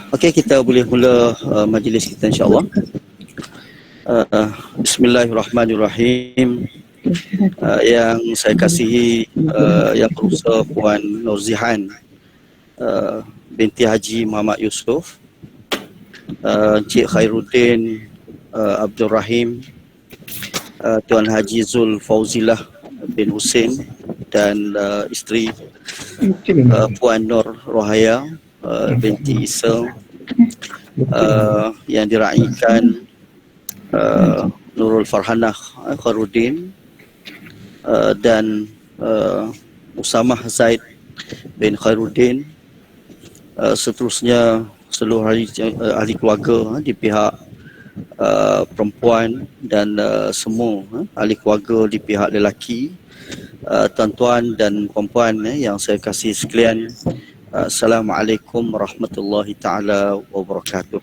Okey, kita boleh mula majlis kita insya-Allah. Bismillahirrahmanirrahim. Yang saya kasihi Yang Berusaha Puan Nurzihan binti Haji Muhammad Yusof, Encik Khairuddin Abdul Rahim, Tuan Haji Zul Fauzilah bin Hussein dan isteri Puan Nur Rohaya binti Isa, yang diraikan Nurul Farhanah Khairuddin dan Usamah Zaid bin Khairuddin, seterusnya seluruh ahli keluarga di pihak perempuan dan semua ahli keluarga di pihak lelaki, tuan-tuan dan puan-puan yang saya kasih sekalian. Assalamualaikum warahmatullahi taala wabarakatuh.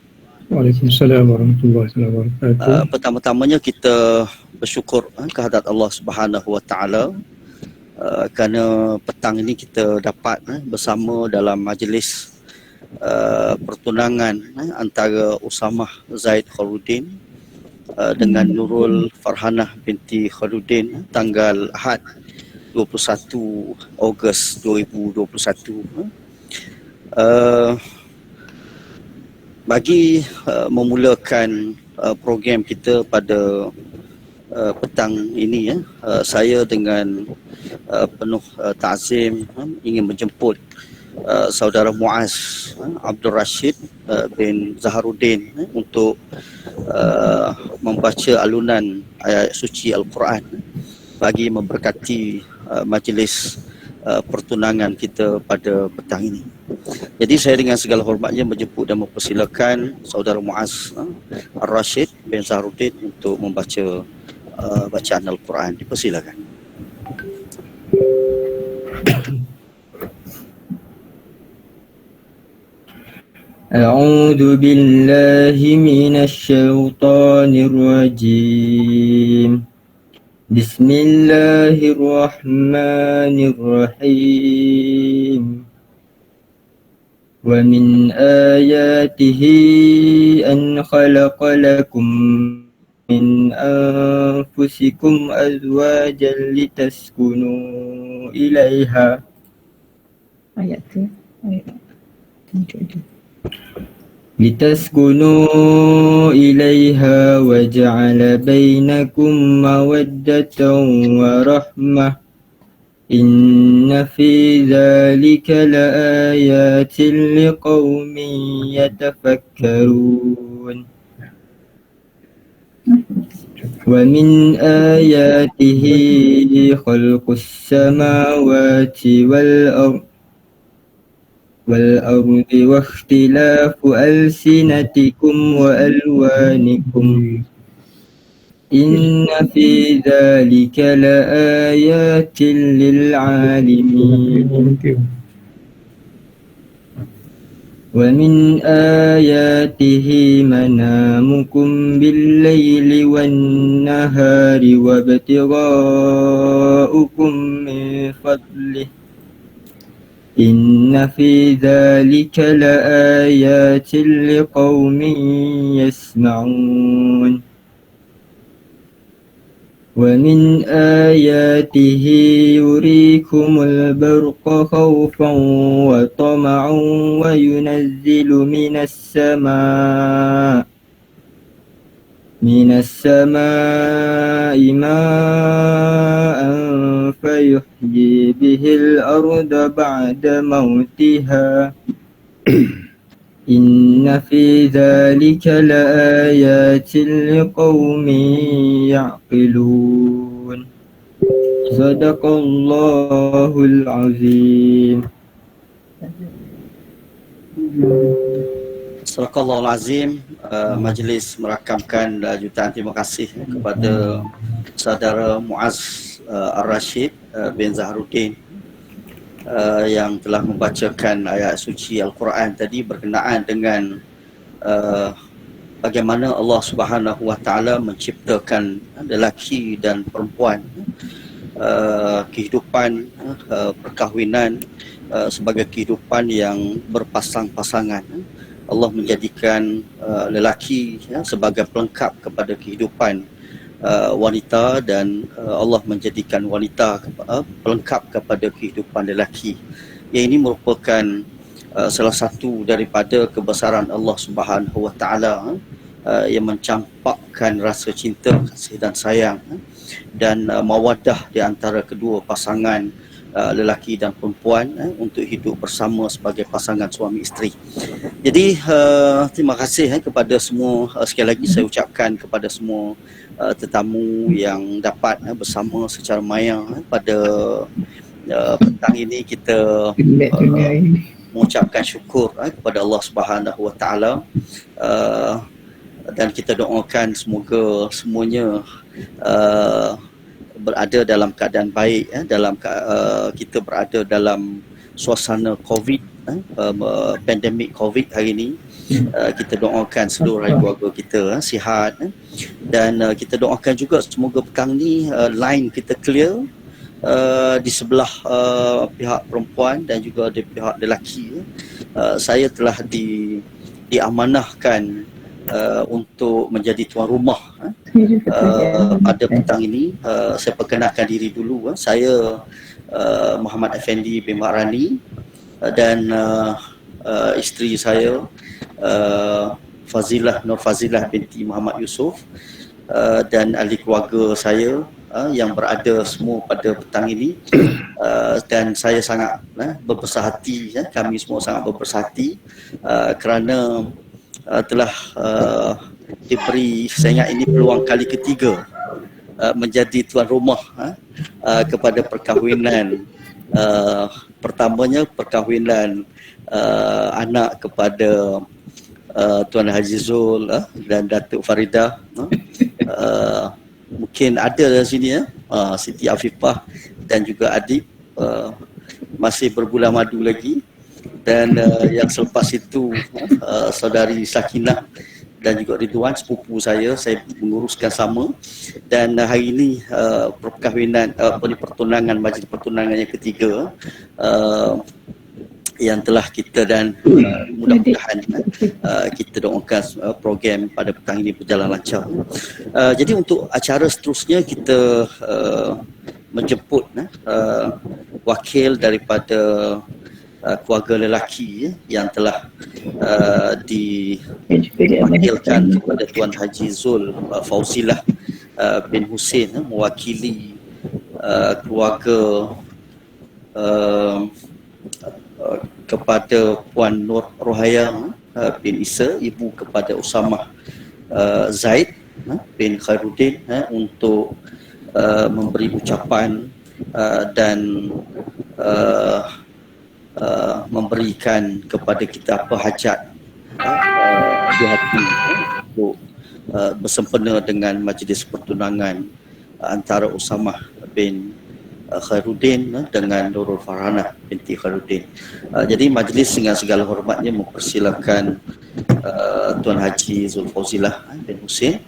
Waalaikumsalam warahmatullahi wabarakatuh. Pertama-tamanya kita bersyukur kehadrat Allah Subhanahu wa taala kerana petang ini kita dapat bersama dalam majlis pertunangan antara Usamah Zaid Khairuddin dengan Nurul Farhanah binti Khairuddin tanggal Ahad 21 Ogos 2021. Bagi memulakan program kita pada petang ini, saya dengan penuh ta'zim ingin menjemput saudara Muaz Abdul Rashid bin Zaharuddin untuk membaca alunan ayat suci Al-Quran bagi memberkati majlis pertunangan kita pada petang ini. Jadi saya dengan segala hormatnya menjemput dan mempersilakan saudara Muaz Ar-Rashid bin Zaharuddin untuk membaca bacaan Al-Quran. Dipersilakan. A'udzu billahi minasy syaithanir rajim. Bismillahirrahmanirrahim. Wa min ayatihi an khalaqa lakum min anfusikum azwajan litaskunu ilaiha. Ayat tu. لتسكنوا إليها وجعل بينكم مودة ورحمة إن في ذلك لآيات لقوم يتفكرون ومن آياته خلق السماوات والأرض واختلاف ألسنتكم وألوانكم إن في ذلك لآيات للعالمين ومن آياته منامكم بالليل والنهار وابتغاؤكم من فضله إن في ذلك لآيات لقوم يسمعون ومن آياته يريكم البرق خوفا وطمعا وينزل من السماء ماء فيحيي به الأرض بعد موتها إن في ذلك لآيات لقوم يعقلون صدق الله العظيم. Sadaqallahul Azim. Majlis merakamkan jutaan terima kasih kepada saudara Muaz Ar-Rashid bin Zaharuddin yang telah membacakan ayat suci Al-Quran tadi berkenaan dengan bagaimana Allah Subhanahu wa taala menciptakan lelaki dan perempuan, kehidupan perkahwinan sebagai kehidupan yang berpasang-pasangan, Allah menjadikan lelaki sebagai pelengkap kepada kehidupan wanita, dan Allah menjadikan wanita pelengkap kepada kehidupan lelaki. Yang ini merupakan salah satu daripada kebesaran Allah Subhanahu Wa Taala yang mencampakkan rasa cinta, kasih dan sayang dan mawaddah di antara kedua pasangan lelaki dan perempuan untuk hidup bersama sebagai pasangan suami isteri. Jadi terima kasih kepada semua, sekali lagi saya ucapkan kepada semua tetamu yang dapat bersama secara maya pada petang ini. Kita mengucapkan syukur kepada Allah Subhanahu Wa Taala, dan kita doakan semoga semuanya berada dalam keadaan baik, kita berada dalam suasana COVID, pandemik COVID hari ini. Kita doakan seluruh keluarga kita sihat, dan kita doakan juga semoga petang ni line kita clear di sebelah pihak perempuan dan juga di pihak lelaki. Saya telah diamanahkan untuk menjadi tuan rumah pada petang ini. Saya perkenalkan diri dulu. Saya Muhammad Effendi bin Makrani, dan isteri saya Fazilah Nur Fazilah binti Muhammad Yusof, dan ahli keluarga saya yang berada semua pada petang ini. Dan saya sangat berbesar hati, kami semua sangat berbesar hati kerana telah diberi, saya ingat ini peluang kali ketiga menjadi tuan rumah kepada perkahwinan. Pertamanya perkahwinan anak kepada Tuan Haji Zul dan Datuk Faridah. Mungkin ada di sini Siti Afifah dan juga Adib masih berbulan madu lagi. Dan yang selepas itu saudari Sakinah dan juga Ridwan, sepupu saya menguruskan sama. Dan hari ini perkahwinan, pertunangan, majlis pertunangan yang ketiga yang telah kita, dan mudah-mudahan kita doakan program pada petang ini berjalan lancar. Jadi untuk acara seterusnya kita menjemput wakil daripada keluarga lelaki yang telah diwakilkan kepada Tuan Haji Zul Fauzilah bin Hussein mewakili keluarga kepada Puan Nur Rohaya bin Isa, ibu kepada Usamah Zaid bin Khairuddin, untuk memberi ucapan dan memberikan kepada kita apa hajat di hati untuk bersempena dengan majlis pertunangan antara Usamah bin Khairuddin dengan Nurul Farhanah binti Khairuddin. Jadi majlis dengan segala hormatnya mempersilakan Tuan Haji Zulfauzilah bin Hussein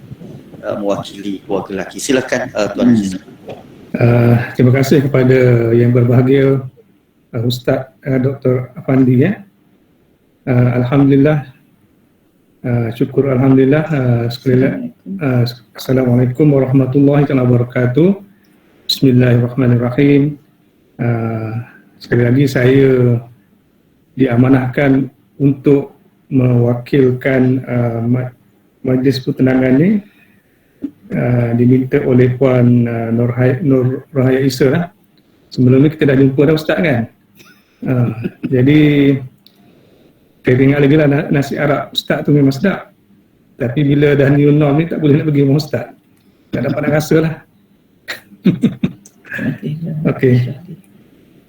mewakili keluarga lelaki. Silakan Tuan Haji. Terima kasih kepada yang berbahagia Ustaz Dr. Afandi. Alhamdulillah, syukur alhamdulillah. Sekali lagi Assalamualaikum warahmatullahi wabarakatuh. Bismillahirrahmanirrahim. Sekali lagi saya diamanahkan untuk mewakilkan majlis pertunangan ini, diminta oleh Puan Nur Rohaya Isa. Sebelum ni kita dah jumpa dah Ustaz kan. Jadi saya ingat lagi lah nasi Arab Ustaz tu memang sedap. Tapi bila dah new norm ni tak boleh nak pergi rumah Ustaz. Tak dapat nak rasa lah. Okey.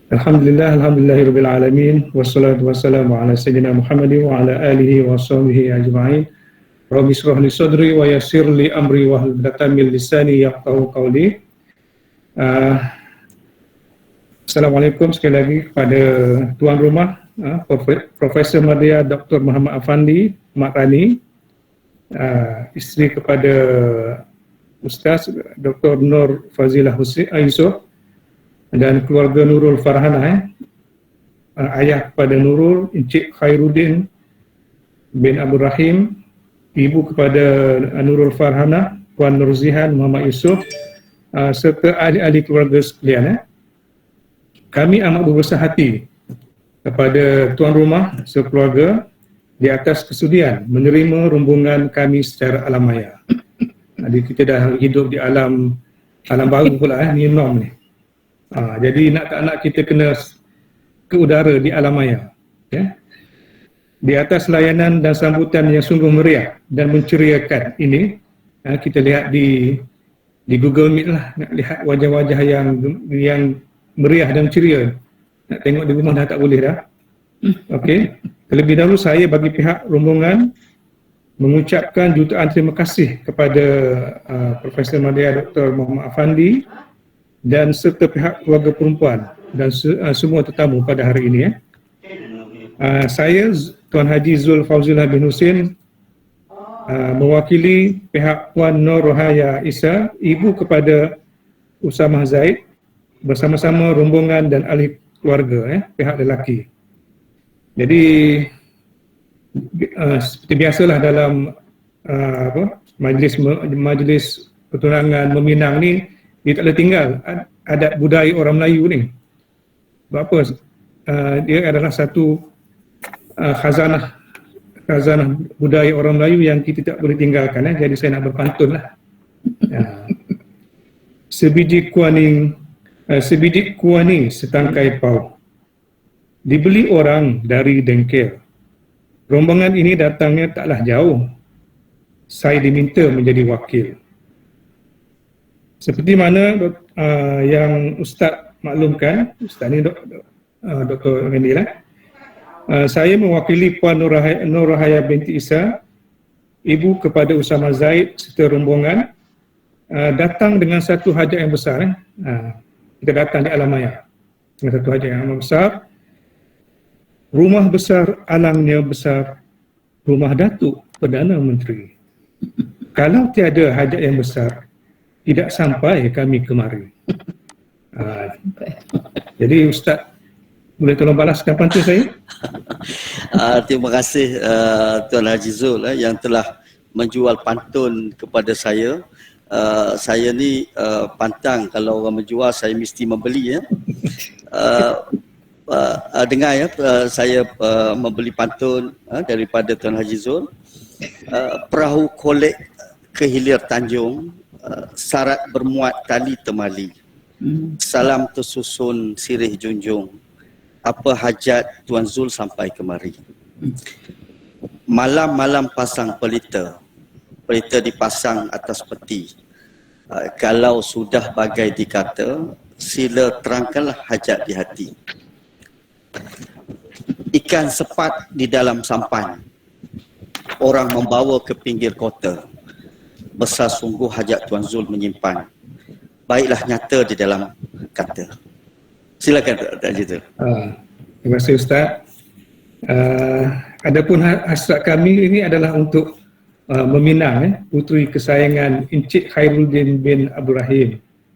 Alhamdulillahirabbil alamin, wassalatu wassalamu ala sayyidina Muhammadin wa ala alihi wa sahbihi ajma'in. Rabbi shrah li sadri wa yassir li amri wa hlul 'uqdatam min lisani yafqahu qawli. Assalamualaikum sekali lagi kepada tuan rumah Profesor Madya Dr. Muhammad Afandi Makrani, isteri kepada Ustaz Dr. Nur Fazilah Yusof, dan keluarga Nurul Farhanah, ayah kepada Nurul, Encik Khairuddin, bin Abdul Rahim, ibu kepada Nurul Farhana, Puan Nurzihan Muhammad Yusof, serta ahli-ahli keluarga sekalian. Kami amat berbesar hati kepada tuan rumah sekeluarga di atas kesudian menerima rombongan kami secara alamaya. Jadi kita dah hidup di alam baru pula, new norm ni. Jadi nak tak nak kita kena ke udara di alamaya. Di atas layanan dan sambutan yang sungguh meriah dan menceriakan ini, kita lihat di Google Meet lah, nak lihat wajah-wajah yang meriah dan ceria. Nak tengok di rumah dah tak boleh dah. Okey. Terlebih dahulu saya bagi pihak rombongan mengucapkan jutaan terima kasih kepada Profesor Madya Dr. Muhammad Afandi dan serta pihak keluarga perempuan dan semua tetamu pada hari ini. Saya Tuan Haji Zul Fauzullah bin Husin mewakili pihak Puan Nur Rohaya Isa, ibu kepada Usamah Zaid, bersama-sama rombongan dan ahli keluarga pihak lelaki. Jadi seperti biasalah dalam majlis pertunangan meminang ni, dia tak boleh tinggal adat budaya orang Melayu ni. Sebab apa? Dia adalah satu khazanah budaya orang Melayu yang kita tak boleh tinggalkan. Jadi saya nak berpantun lah. Sebiji kuani setangkai pau, dibeli orang dari dengkel. Rombongan ini datangnya taklah jauh. Saya diminta menjadi wakil. Seperti mana yang Ustaz maklumkan, Ustaz ni Dr. Randy lah. Saya mewakili Puan Nur Rohaya binti Isa, ibu kepada Usamah Zaid serta rombongan, datang dengan satu hajat yang besar. Kita datang di alamaya dengan satu hajat yang amat besar. Rumah besar, alangnya besar, rumah Datuk Perdana Menteri. Kalau tiada hajat yang besar, tidak sampai kami kemari. Jadi Ustaz, boleh tolong balaskan pantun saya? Terima kasih Tuan Haji Zul yang telah menjual pantun kepada saya. Saya ni pantang, kalau orang menjual saya mesti membeli. Dengar saya membeli pantun daripada Tuan Haji Zul. Perahu kolek ke hilir Tanjung, syarat bermuat tali temali. Salam tersusun sirih junjung, apa hajat Tuan Zul sampai kemari. Malam-malam pasang pelita, pelita dipasang atas peti. Kalau sudah bagai dikata, sila terangkanlah hajat di hati. Ikan sepat di dalam sampan, orang membawa ke pinggir kota. Besar sungguh hajat Tuan Zul menyimpan, baiklah nyata di dalam kata. Silakan Tuan Haji Zul. Terima kasih Ustaz. Adapun hasrat kami ini adalah untuk meminang puteri kesayangan Encik Khairuddin bin Abdul Rahim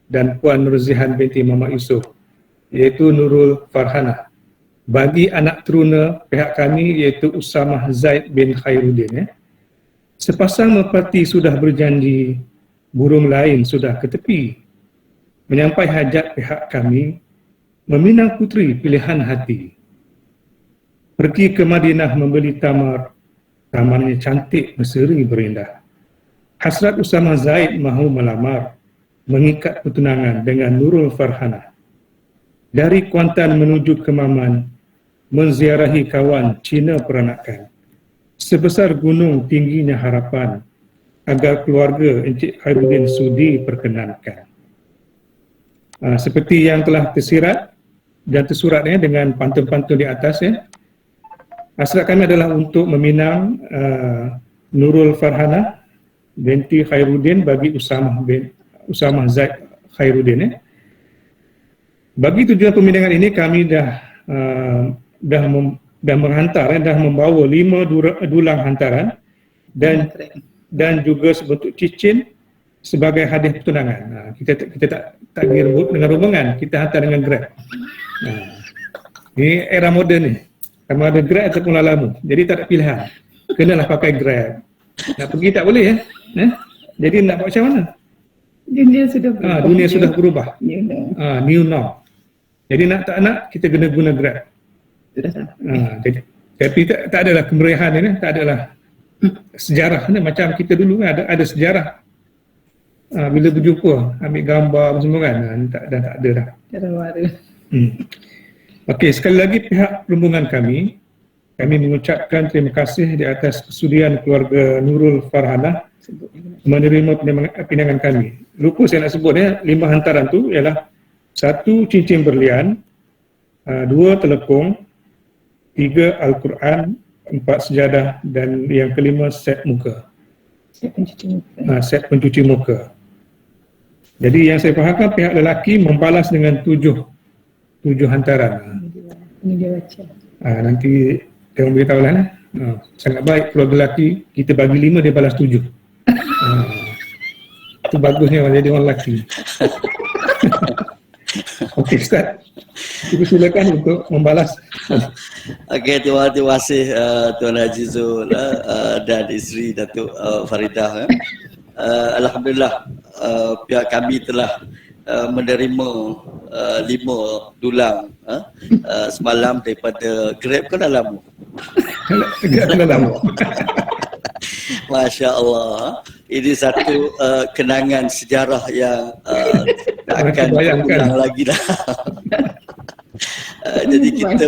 dan Puan Nurzihan binti Muhammad Yusof, iaitu Nurul Farhana, bagi anak teruna pihak kami iaitu Usamah Zaid bin Khairuddin. Sepasang merpati sudah berjanji, burung lain sudah ke tepi. Menyampai hajat pihak kami, meminang puteri pilihan hati. Pergi ke Madinah membeli tamar, tamarnya cantik berseri berindah. Hasrat Usamah Zaid mahu melamar, mengikat pertunangan dengan Nurul Farhana. Dari Kuantan menuju ke Maman, menziarahi kawan Cina peranakan. Sebesar gunung tingginya harapan, agar keluarga Encik Khairuddin sudi perkenankan. Seperti yang telah tersirat dan tersuratnya dengan pantun-pantun di atas, hasrat kami adalah untuk meminang Nurul Farhana binti Khairuddin bagi Usamah Zaid Khairuddin. Bagi tujuan peminangan ini kami dah menghantar, dah membawa 5 dulang hantaran dan juga sebentuk cincin sebagai hadiah pertunangan. Kita tak dengan rombongan, kita hantar dengan Grab. Ini era moden ni, sama ada Grab ataupun Lalamu, jadi tak ada pilihan. kenalah pakai Grab. Nak pergi tak boleh ya. Jadi nak buat macam mana? Dunia sudah berubah. Dunia sudah berubah. New norm. New norm. Jadi nak tak nak kita kena guna Grab. Sudah sampai. Tapi tak adalah kemeriahan ini, tak adalah sejarah ni macam kita dulu kan ada sejarah. Bila berjumpa ambil gambar semua kan, tak ada dah. Cara baru. Okey, sekali lagi pihak rombongan kami mengucapkan terima kasih di atas kesudian keluarga Nurul Farhanah menerima pinangan kami. Lupa saya nak sebut 5 hantaran tu ialah 1 cincin berlian, 2 telekung, 3 Al-Quran, 4 sejadah dan yang kelima set muka. Set pencuci muka. Jadi yang saya fahamkan pihak lelaki membalas dengan 7 hantaran. Ini dia baca. Nanti dia beritahu lah. Sangat baik keluarga lelaki, kita bagi 5 dia balas 7. Itu bagusnya orang jadi orang lelaki. Okey Ustaz, silakan untuk membalas. Okey, terima kasih Tuan Haji Zul dan isteri Datuk Faridah. Alhamdulillah pihak kami telah menerima 5 dulang semalam daripada Grab ke dalam. Masya Allah, ini satu kenangan sejarah yang tak akan berulang lagi dah. Jadi kita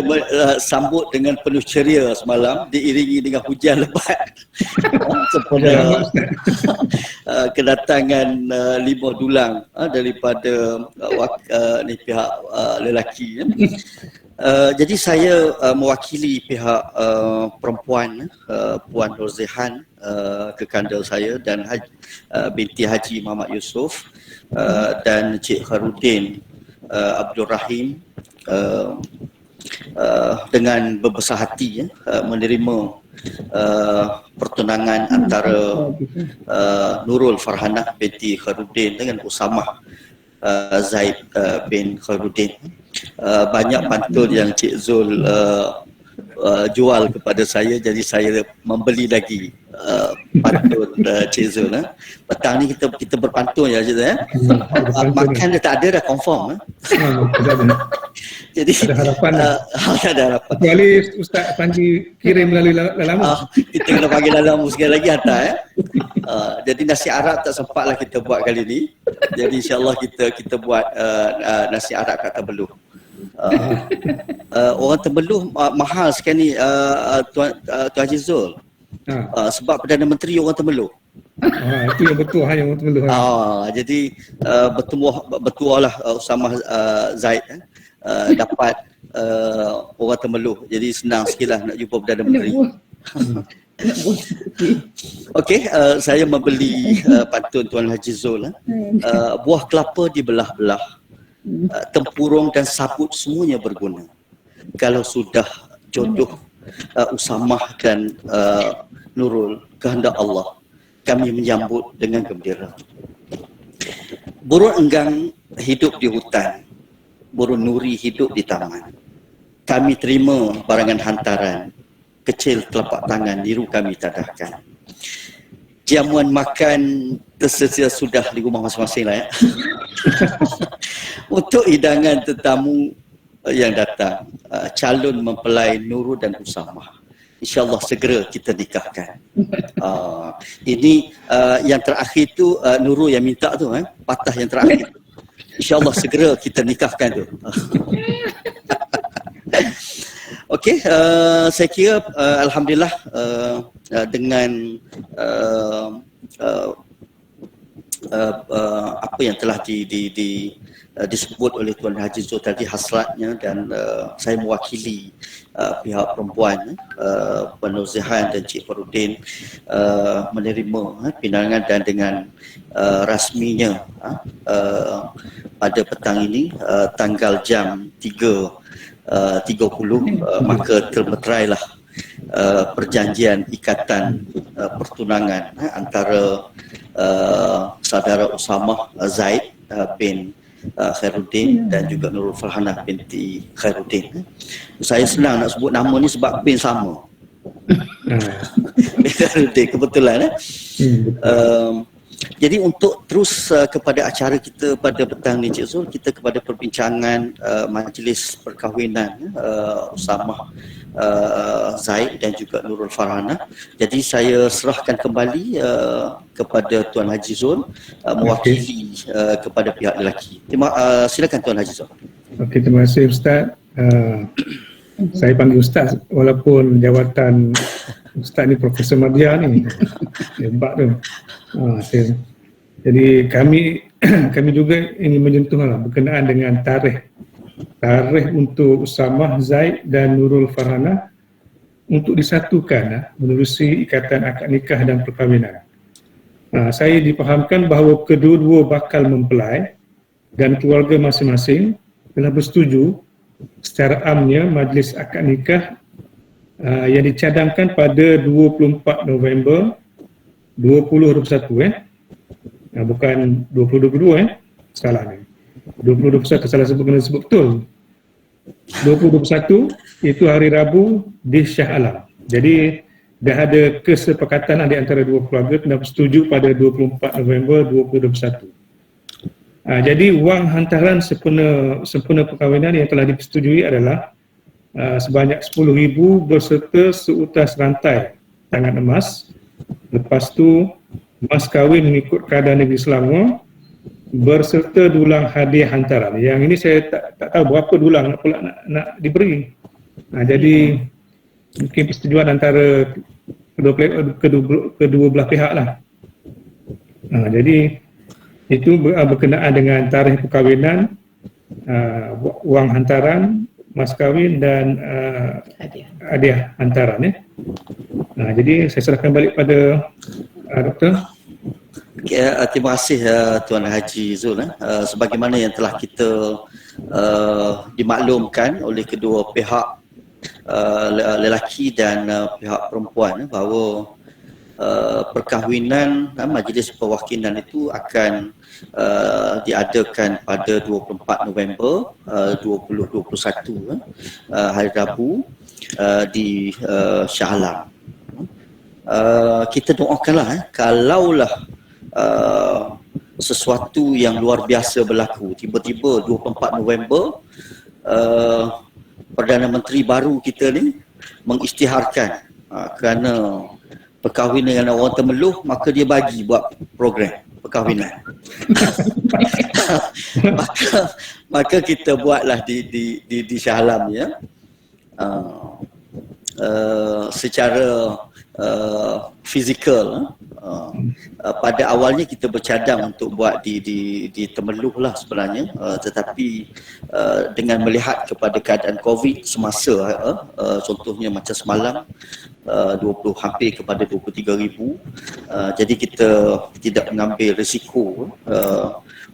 sambut dengan penuh ceria semalam, diiringi dengan hujan lebat sempena kedatangan 5 dulang daripada pihak lelaki. Jadi saya mewakili pihak perempuan, Puan Nurzihan, kekandal saya, dan binti Haji Muhammad Yusof, dan Cik Khairudin Abdul Rahim, dengan berbesar hati menerima pertunangan antara Nurul Farhanah binti Khairudin dengan Usamah Zaid bin Khairudin. Banyak pantun yang Cik Zul jual kepada saya, jadi saya membeli lagi pantun Cik Zul. Petang ni kita berpantun ya Cik Zul. Makan dia tak ada dah confirm. Jadi ada harapan. Ada harapan. Kecuali Ustaz Panji kirim melalui Lalamu. Kita kena panggil Lalamu sekali lagi hantar. Jadi nasi Arab tak sempatlah kita buat kali ni. Jadi insya-Allah kita buat nasi Arab kat Tebeluh. Orang Tebeluh mahal sekarang ni Tuan Haji Zul. Sebab Perdana Menteri orang Tebeluh. Itu yang betul hanya orang Tebeluh. Jadi bertuah lah Usamah Zaid dapat orang Tebeluh. Jadi senang sikitlah nak jumpa Perdana Menteri. Okey, saya membeli pantun Tuan Haji Zul. Buah kelapa dibelah-belah, tempurung dan sabut semuanya berguna. Kalau sudah jodoh Usamah dan Nurul, kehendak Allah, kami menyambut dengan gembira. Burung enggang hidup di hutan, burung nuri hidup di taman. Kami terima barangan hantaran, kecil telapak tangan niru kami tadahkan. Jamuan makan tersedia sudah di rumah masing-masing lah ya. Untuk hidangan tetamu yang datang, calon mempelai Nurul dan Usamah, InsyaAllah segera kita nikahkan. Ini yang terakhir tu Nurul yang minta tu, patah yang terakhir tu. InsyaAllah segera kita nikahkan tu. Okey, saya kira Alhamdulillah dengan apa yang telah disebut oleh Tuan Haji Zul tadi hasratnya, dan saya mewakili pihak perempuan Puan Nurzihan dan Cik Farudin menerima pinangan, dan dengan rasminya pada petang ini tanggal jam 3.30 maka termeterailah perjanjian ikatan pertunangan antara saudara Usamah Zaid bin Khairudin dan juga Nurul Farhanah binti Khairudin. Saya senang nak sebut nama ni sebab bin sama. Khairuddin, kebetulan. Betul. Jadi untuk terus kepada acara kita pada petang ni Cik Zul, kita kepada perbincangan majlis perkahwinan Usamah Zaid dan juga Nurul Farhana. Jadi saya serahkan kembali kepada Tuan Haji Zul mewakili kepada pihak lelaki. Silakan Tuan Haji Zul. Okey, terima kasih Ustaz. Saya panggil Ustaz walaupun jawatan Ustaz ni Profesor Madya ni. Hebat tu. Jadi kami juga ingin menyentuh berkenaan dengan tarikh untuk Usamah Zaid dan Nurul Farhana untuk disatukan menerusi ikatan akad nikah dan perkahwinan. Saya dipahamkan bahawa kedua-dua bakal mempelai dan keluarga masing-masing telah bersetuju secara amnya majlis akad nikah yang dicadangkan pada 24 November 2021 bukan 2022 salah ni. 2021 salah kena sebut betul. 2021 itu hari Rabu di Shah Alam. Jadi dah ada kesepakatan di antara dua keluarga telah bersetuju pada 24 November 2021. Jadi wang hantaran sempena perkahwinan yang telah dipersetujui adalah sebanyak 10,000 berserta seutas rantai tangan emas. Lepas tu mas kahwin mengikut keadaan negeri Selangor berserta dulang hadiah hantaran. Yang ini saya tak tahu berapa dulang nak diberi. Jadi mungkin persetujuan antara kedua belah pihak lah. Jadi itu berkenaan dengan tarikh perkahwinan, wang hantaran, mas kahwin dan hadiah hantaran. Jadi saya serahkan balik pada Doktor. Terima kasih Tuan Haji Zul. Sebagaimana yang telah kita dimaklumkan oleh kedua pihak lelaki dan pihak perempuan bahawa perkahwinan majlis perwakilan itu akan diadakan pada 24 November 2021 hari Rabu di Shah Alam. Kita doakanlah kalaulah sesuatu yang luar biasa berlaku, tiba-tiba 24 November Perdana Menteri baru kita ni mengisytiharkan kerana perkahwinan dengan orang Temeloh, maka dia bagi buat program perkahwinan. maka kita buatlah di Shah Alam ya. Secara fizikal pada awalnya kita bercadang untuk buat di Temeloh lah sebenarnya, tetapi dengan melihat kepada keadaan COVID semasa contohnya macam semalam 20 hampir kepada 23,000, jadi kita tidak mengambil risiko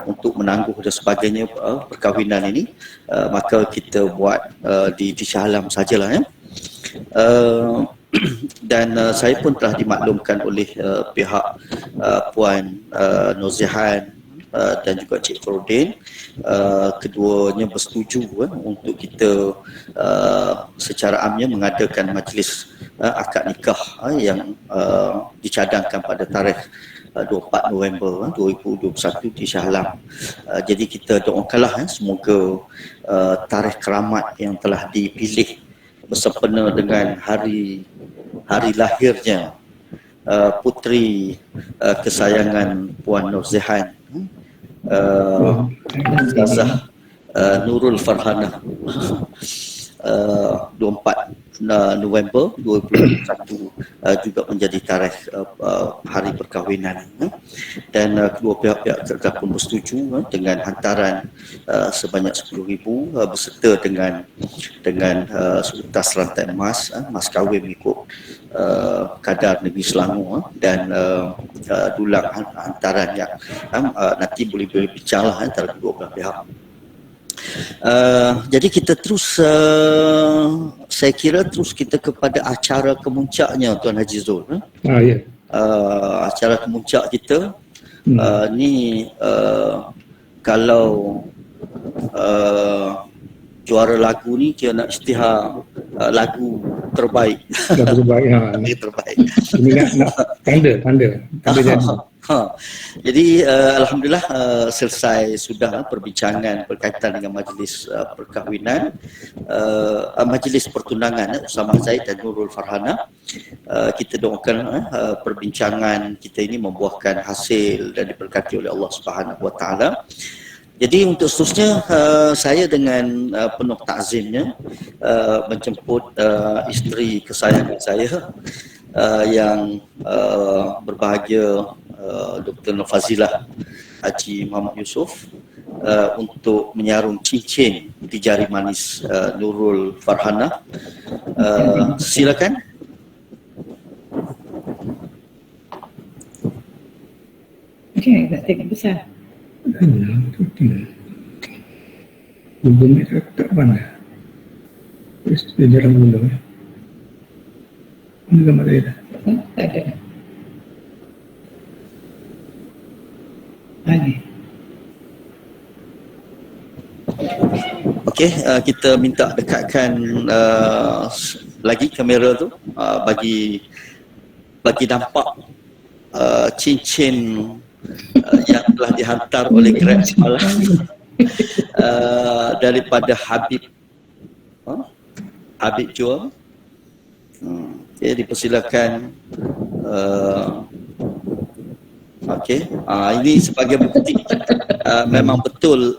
untuk menangguh dan sebagainya perkahwinan ini, maka kita buat di Shah Alam sajalah ya. Dan saya pun telah dimaklumkan oleh pihak Puan Nozihan dan juga Cik Khairuddin, keduanya bersetuju untuk kita secara amnya mengadakan majlis akad nikah yang dicadangkan pada tarikh 24 November 2021 di Shah Alam. Jadi kita doakanlah semoga tarikh keramat yang telah dipilih bersempena dengan hari lahirnya puteri kesayangan Puan Nozihan, Ustazah Nurul Farhana, 24 November 2021 juga menjadi tarikh hari perkahwinan, dan kedua pihak telah pun bersetuju dengan hantaran sebanyak 10,000 berserta dengan seutas rantai emas, mas kahwin mengikut kadar negeri Selangor, dan dulang hantaran yang nanti boleh bincanglah antara kedua belah pihak. Jadi kita terus saya kira terus kita kepada acara kemuncaknya Tuan Haji Zul. Ya. Acara kemuncak kita ni kalau juara lagu ni dia nak isytihar lagu terbaik. Lagu terbaik. Lagu terbaik. Ini nak tanda jadi. Jadi alhamdulillah selesai sudah perbincangan berkaitan dengan majlis perkahwinan, majlis pertunangan Usama Zaid dan Nurul Farhana. Kita doakan perbincangan kita ini membuahkan hasil dan diberkati oleh Allah Subhanahu Wa Taala. Jadi untuk seterusnya saya dengan penuh takzimnya menjemput isteri kesayangan saya yang berbahagia Dr. Nofazilah Haji Muhammad Yusof untuk menyarung cincin di jari manis Nurul Farhana. Silakan. Okey, tak tengok besar. Belum tak mana. Terus dia jarang dulu ya. Ini gambar dia dah. Tak ada. Lagi. Okey, kita minta dekatkan lagi kamera tu bagi nampak cincin yang telah dihantar oleh Grab semalam daripada Habib Jual. Okay, dipersilakan. Okey, ini sebagai bukti memang betul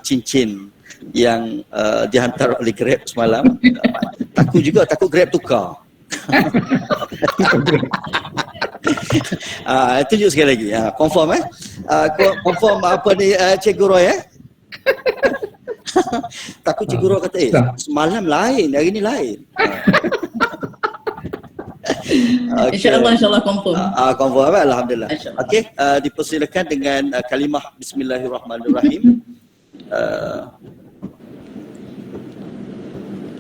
cincin yang dihantar oleh Grab semalam. Takut Grab tukar. Tunjuk sekali lagi. Confirm confirm apa ni Cikgu Roy takut Cikgu Roy kata semalam lain, hari ni lain. Okay. InsyaAllah confirm. Confirm, alhamdulillah. Okey, dipersilakan dengan kalimah Bismillahirrahmanirrahim.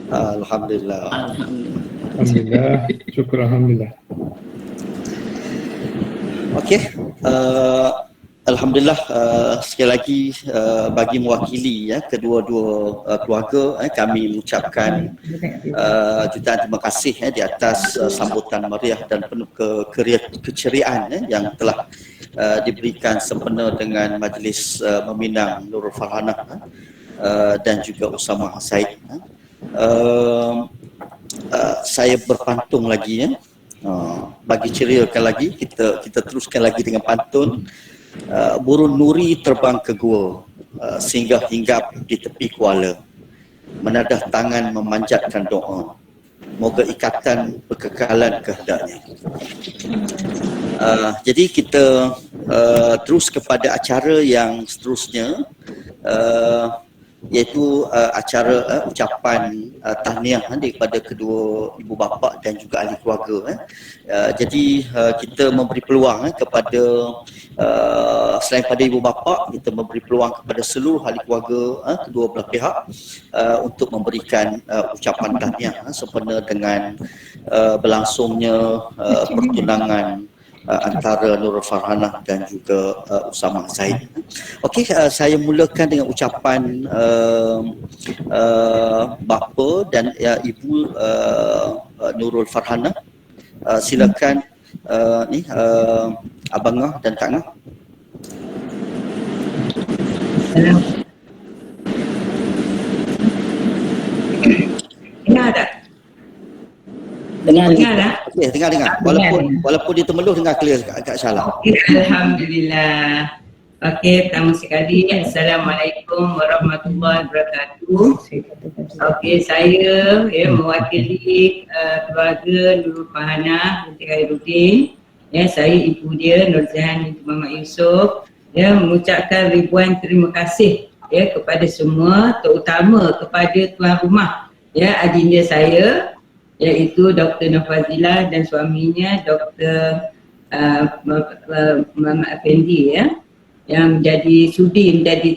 Alhamdulillah. Alhamdulillah. Syukur alhamdulillah. Okey, alhamdulillah sekali lagi bagi mewakili kedua-dua keluarga kami mengucapkan jutaan terima kasih di atas sambutan meriah dan penuh keceriaan yang telah diberikan sempena dengan majlis meminang Nurul Farhana dan juga Usama Zaid. Saya berpantun lagi bagi ceriakan lagi, kita teruskan lagi dengan pantun. Burung nuri terbang ke gua, singgah hinggap di tepi kuala, menadah tangan memanjatkan doa, moga ikatan berkekalan kehendaknya. Jadi kita terus kepada acara yang seterusnya, iaitu acara ucapan tahniah daripada kedua ibu bapa dan juga ahli keluarga. Jadi kita memberi peluang kepada selain pada ibu bapa, kita memberi peluang kepada seluruh ahli keluarga kedua belah pihak untuk memberikan ucapan tahniah sempena dengan berlangsungnya pertunangan antara Nurul Farhana dan juga Usama Zaid. Okey, saya mulakan dengan ucapan bapa dan ibu Nurul Farhana. Silakan Abang Ngah dan Kak Ngah. Dengar tak? Dengar tak? Okey, dengar. Walaupun dia termeluh, dengar clear Kak Syahla. Alhamdulillah. Okey, pertama sekali Assalamualaikum warahmatullahi wabarakatuh. Okey, saya mewakili keluarga Nurul Farhana binti Khairuddin. Saya ibu dia Nurzahan binti Muhammad Yusof. Mengucapkan ribuan terima kasih kepada semua, terutama kepada tuan rumah adinda saya, iaitu Dr. Nofazilah dan suaminya Dr. Muhammad Effendi yang menjadi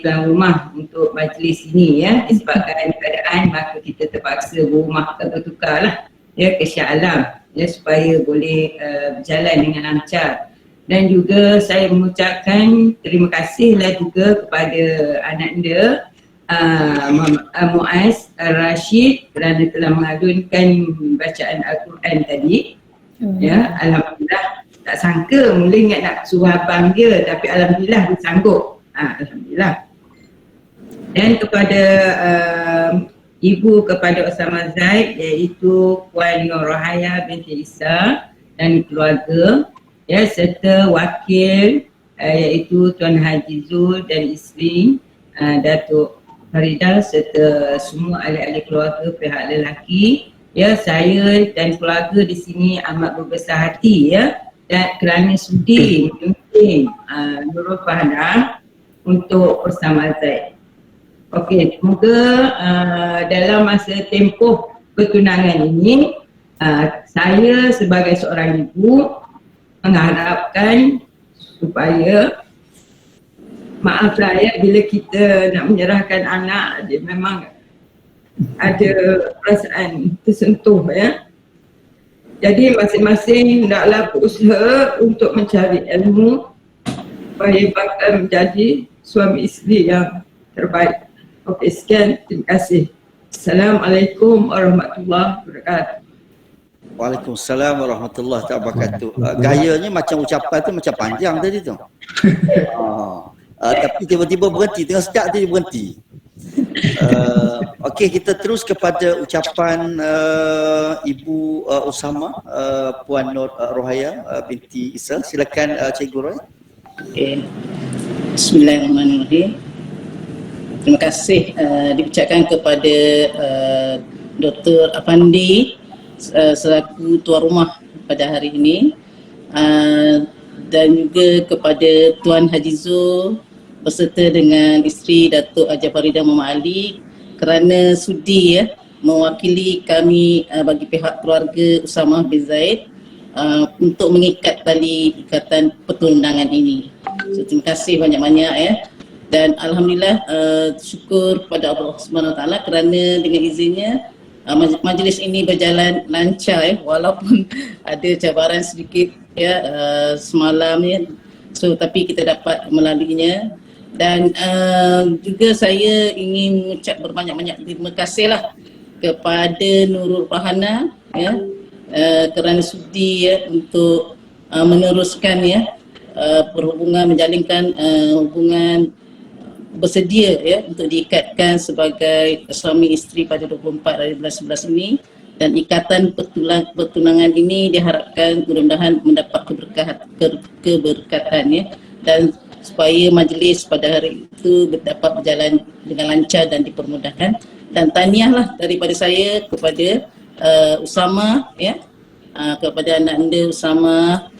tuan rumah untuk majlis ini disebabkan keadaan, maka kita terpaksa berumah bertukar ke Shah Alam supaya boleh berjalan dengan lancar. Dan juga saya mengucapkan terima kasihlah juga kepada anak anda Muaz Rashid kerana telah mengalunkan bacaan Al-Quran tadi. Ya, alhamdulillah. Tak sangka mula ingat nak suruh abang dia, tapi alhamdulillah dia sanggup. Alhamdulillah. Dan kepada ibu kepada Osama Zaid, iaitu Puan Nur Rohaya binti Isa dan keluarga, ya, serta wakil iaitu Tuan Haji Zul dan isteri Datuk Farida serta semua ahli-ahli keluarga pihak lelaki. Ya, saya dan keluarga di sini amat berbesar hati, ya, dan kerana sudi memimpin Nurul Fahana untuk Osama Zaid. Okey, semoga dalam masa tempoh pertunangan ini saya sebagai seorang ibu mengharapkan supaya, maaflah ya, bila kita nak menyerahkan anak, dia memang ada perasaan tersentuh, ya. Jadi masing-masing hendaklah berusaha untuk mencari ilmu supaya bakal menjadi suami isteri yang terbaik. Okey, sekian, terima kasih. Assalamualaikum warahmatullahi wabarakatuh. Waalaikumsalam warahmatullahi wabarakatuh. Gayanya macam ucapan tu macam panjang tadi tu. Tapi tiba-tiba berhenti, tengah sekejap tadi berhenti. Okey, kita terus kepada ucapan Ibu Osama, Puan Nur Rohaya binti Isa. Silakan Cikgu Roy. Okay. Bismillahirrahmanirrahim. Terima kasih diucapkan kepada Dr. Afandi selaku tuan rumah pada hari ini, dan juga kepada Tuan Haji Zul beserta dengan isteri Datuk Haji Farida Muhammad Ali kerana sudi, ya, mewakili kami bagi pihak keluarga Osama bin Zaid untuk mengikat tali ikatan pertunangan ini. So, terima kasih banyak-banyak, ya. Dan alhamdulillah syukur kepada Allah Subhanahu Wa Taala kerana dengan izinnya majlis ini berjalan lancar, ya, walaupun ada cabaran sedikit, ya, semalam, ya. So tapi kita dapat melaluinya. Dan juga saya ingin mengucap berbanyak-banyak terima kasihlah kepada Nurul Fahana, ya, kerana sudi, ya, untuk meneruskan, ya, perhubungan, menjalinkan hubungan, bersedia, ya, untuk diikatkan sebagai suami isteri pada 24 hari bulan 11 ini. Dan ikatan pertunangan ini diharapkan mudah-mudahan mendapat keberkatan, ya, dan supaya majlis pada hari itu dapat berjalan dengan lancar dan dipermudahkan. Dan tahniahlah daripada saya kepada Osama, ya, kepada anak anda Osama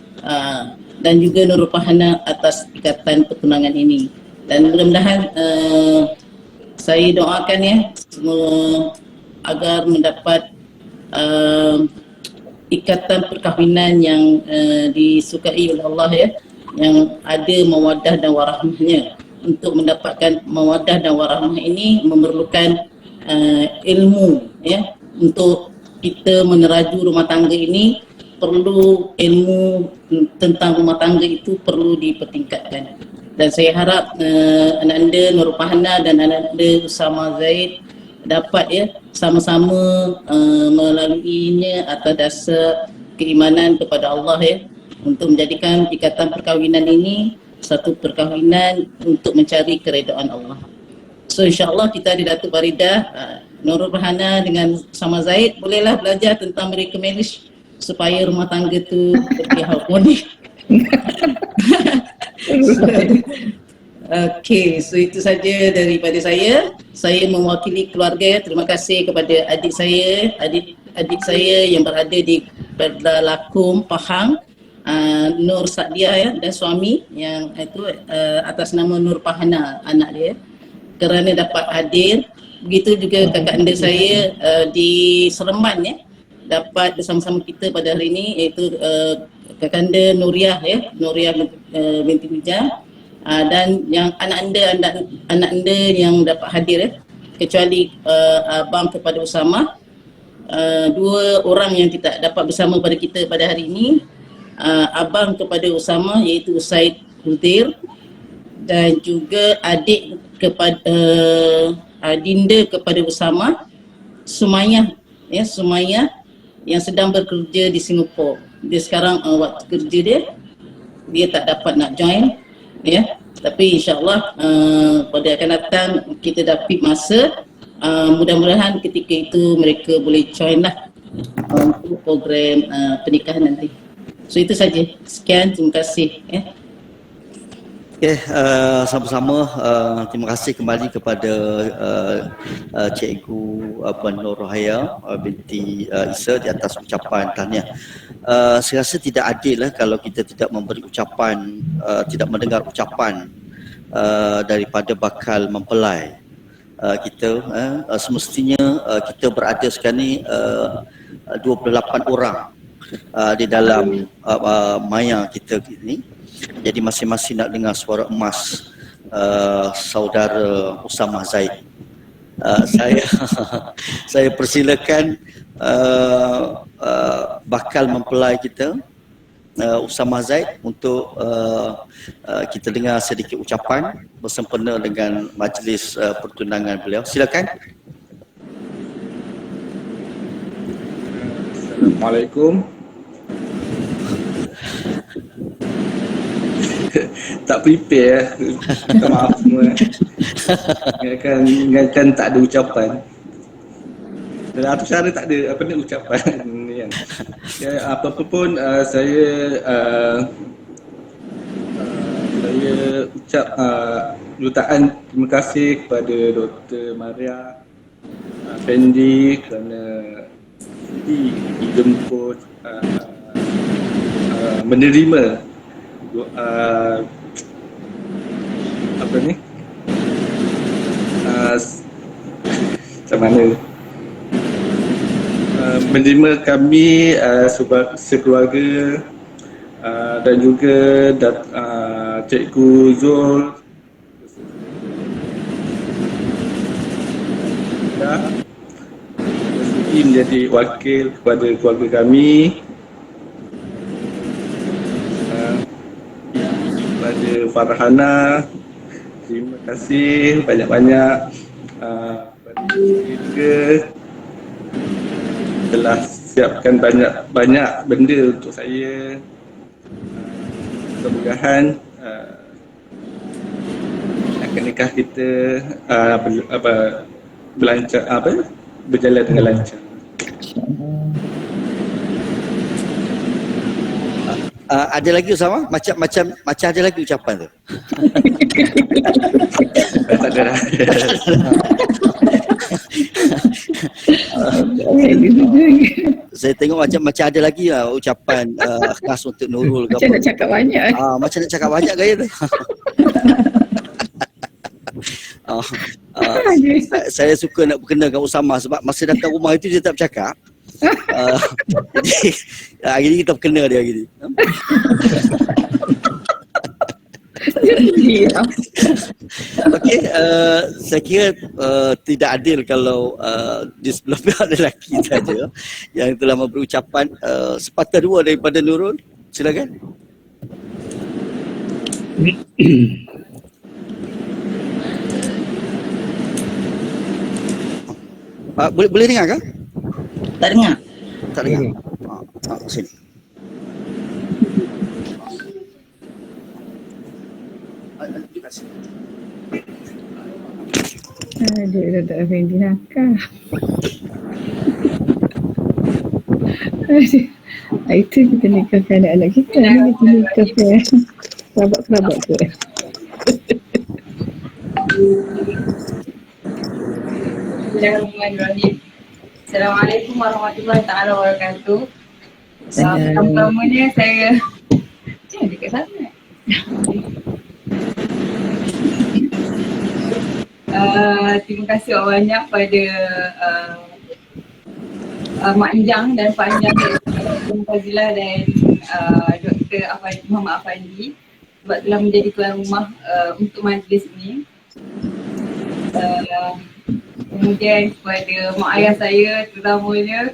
dan juga Nurul Fahana atas ikatan pertunangan ini. Dan mudah-mudahan saya doakan, ya, semua agar mendapat ikatan perkahwinan yang disukai oleh Allah, ya, yang ada mawaddah dan warahmahnya. Untuk mendapatkan mawaddah dan warahmah ini memerlukan ilmu, ya. Untuk kita meneraju rumah tangga ini perlu ilmu tentang rumah tangga, itu perlu dipertingkatkan. Dan saya harap anak anda Nurul Fahana dan anak anda Osama Zaid dapat, ya, sama-sama melaluinya atas dasar keimanan kepada Allah, ya, untuk menjadikan ikatan perkahwinan ini satu perkahwinan untuk mencari keredaan Allah. So insyaAllah kita di Datuk Farida, Nurul Fahana dengan Osama Zaid bolehlah belajar tentang mereka manage supaya rumah tangga tu berharmoni. Okey, so itu saja daripada saya. Saya mewakili keluarga. Terima kasih kepada adik saya yang berada di Lakum, Pahang, Nur Sadiah, ya, dan suami yang itu atas nama Nur Fahana, anak dia, kerana dapat hadir. Begitu juga kakak anda saya di Seremban, ya, dapat bersama-sama kita pada hari ini, iaitu kakak anda Nuriah, ya, Nuriah binti Mijah. Dan yang anak anda yang dapat hadir, ya, kecuali abang kepada Osama, dua orang yang tidak dapat bersama pada kita pada hari ini, abang kepada Osama iaitu Said Hudir, dan juga adik kepada adinda kepada Usama, Sumayyah, ya, Sumayyah yang sedang bekerja di Singapura. Dia sekarang waktu kerja dia tak dapat nak join, ya. Tapi insyaAllah pada akan datang kita dapat masa, mudah-mudahan ketika itu mereka boleh join lah untuk program pernikahan nanti. So itu saja. Sekian, terima kasih, ya. Okey, sama-sama terima kasih kembali kepada Cikgu Nur Rohaya binti Isa di atas ucapan tahniah. Saya rasa tidak adil kalau kita tidak memberi ucapan, tidak mendengar ucapan daripada bakal mempelai kita. Semestinya kita berada sekarang ni 28 orang di dalam maya kita ini. Jadi masing-masing nak dengar suara emas saudara Usama Zaid. Saya persilakan bakal mempelai kita Usama Zaid untuk kita dengar sedikit ucapan bersempena dengan majlis pertunangan beliau. Silakan. Assalamualaikum. Tak prepare, minta maaf semua. Ingatkan tak ada ucapan. Dan atas cara tak ada ucapan ni kan. Ya, apa-apa pun saya ucap jutaan terima kasih kepada Dr. Maria Fendi kerana dijemput menerima macam mana menerima kami sekeluarga dan juga Cikgu Zul bersedia menjadi wakil kepada keluarga kami. Kepada Farhana, terima kasih banyak-banyak kepada juga telah siapkan banyak benda untuk saya. Mudah-mudahan akad nikah kita berjalan dengan lancar. Ada lagi Usama? Macam ada lagi ucapan tu? Tak ada dah. Saya tengok macam ada lagi ucapan khas untuk Nurul. Macam nak cakap banyak. Macam nak cakap banyak gaya tu. Saya suka nak berkenalkan Usama sebab masa datang rumah itu dia tak bercakap. Jadi hari ni kita berkena dia hari ni. Okey, saya kira tidak adil kalau di sebelah pihak lelaki saja yang telah memberi ucapan. Sepatah dua daripada Nurul. Silakan. Boleh dengar ke? Tak dengar. Tak dengar. Sini. Aduh, tak Fendi nakal. Aduh, itu kita nikahkan anak kita. Ni kita nikahkan kerabat-kerabat tu. Bismillahirrahmanirrahim. Assalamualaikum warahmatullahi taala wabarakatuh. Pertama-tamanya saya jangan dekat sangat. Terima kasih banyak pada Mak Anjang dan Pak Anjang Fazilah dan Dr. Muhammad Afandi sebab telah menjadi tuan rumah untuk majlis ini. Kemudian kepada mak ayah saya terutamanya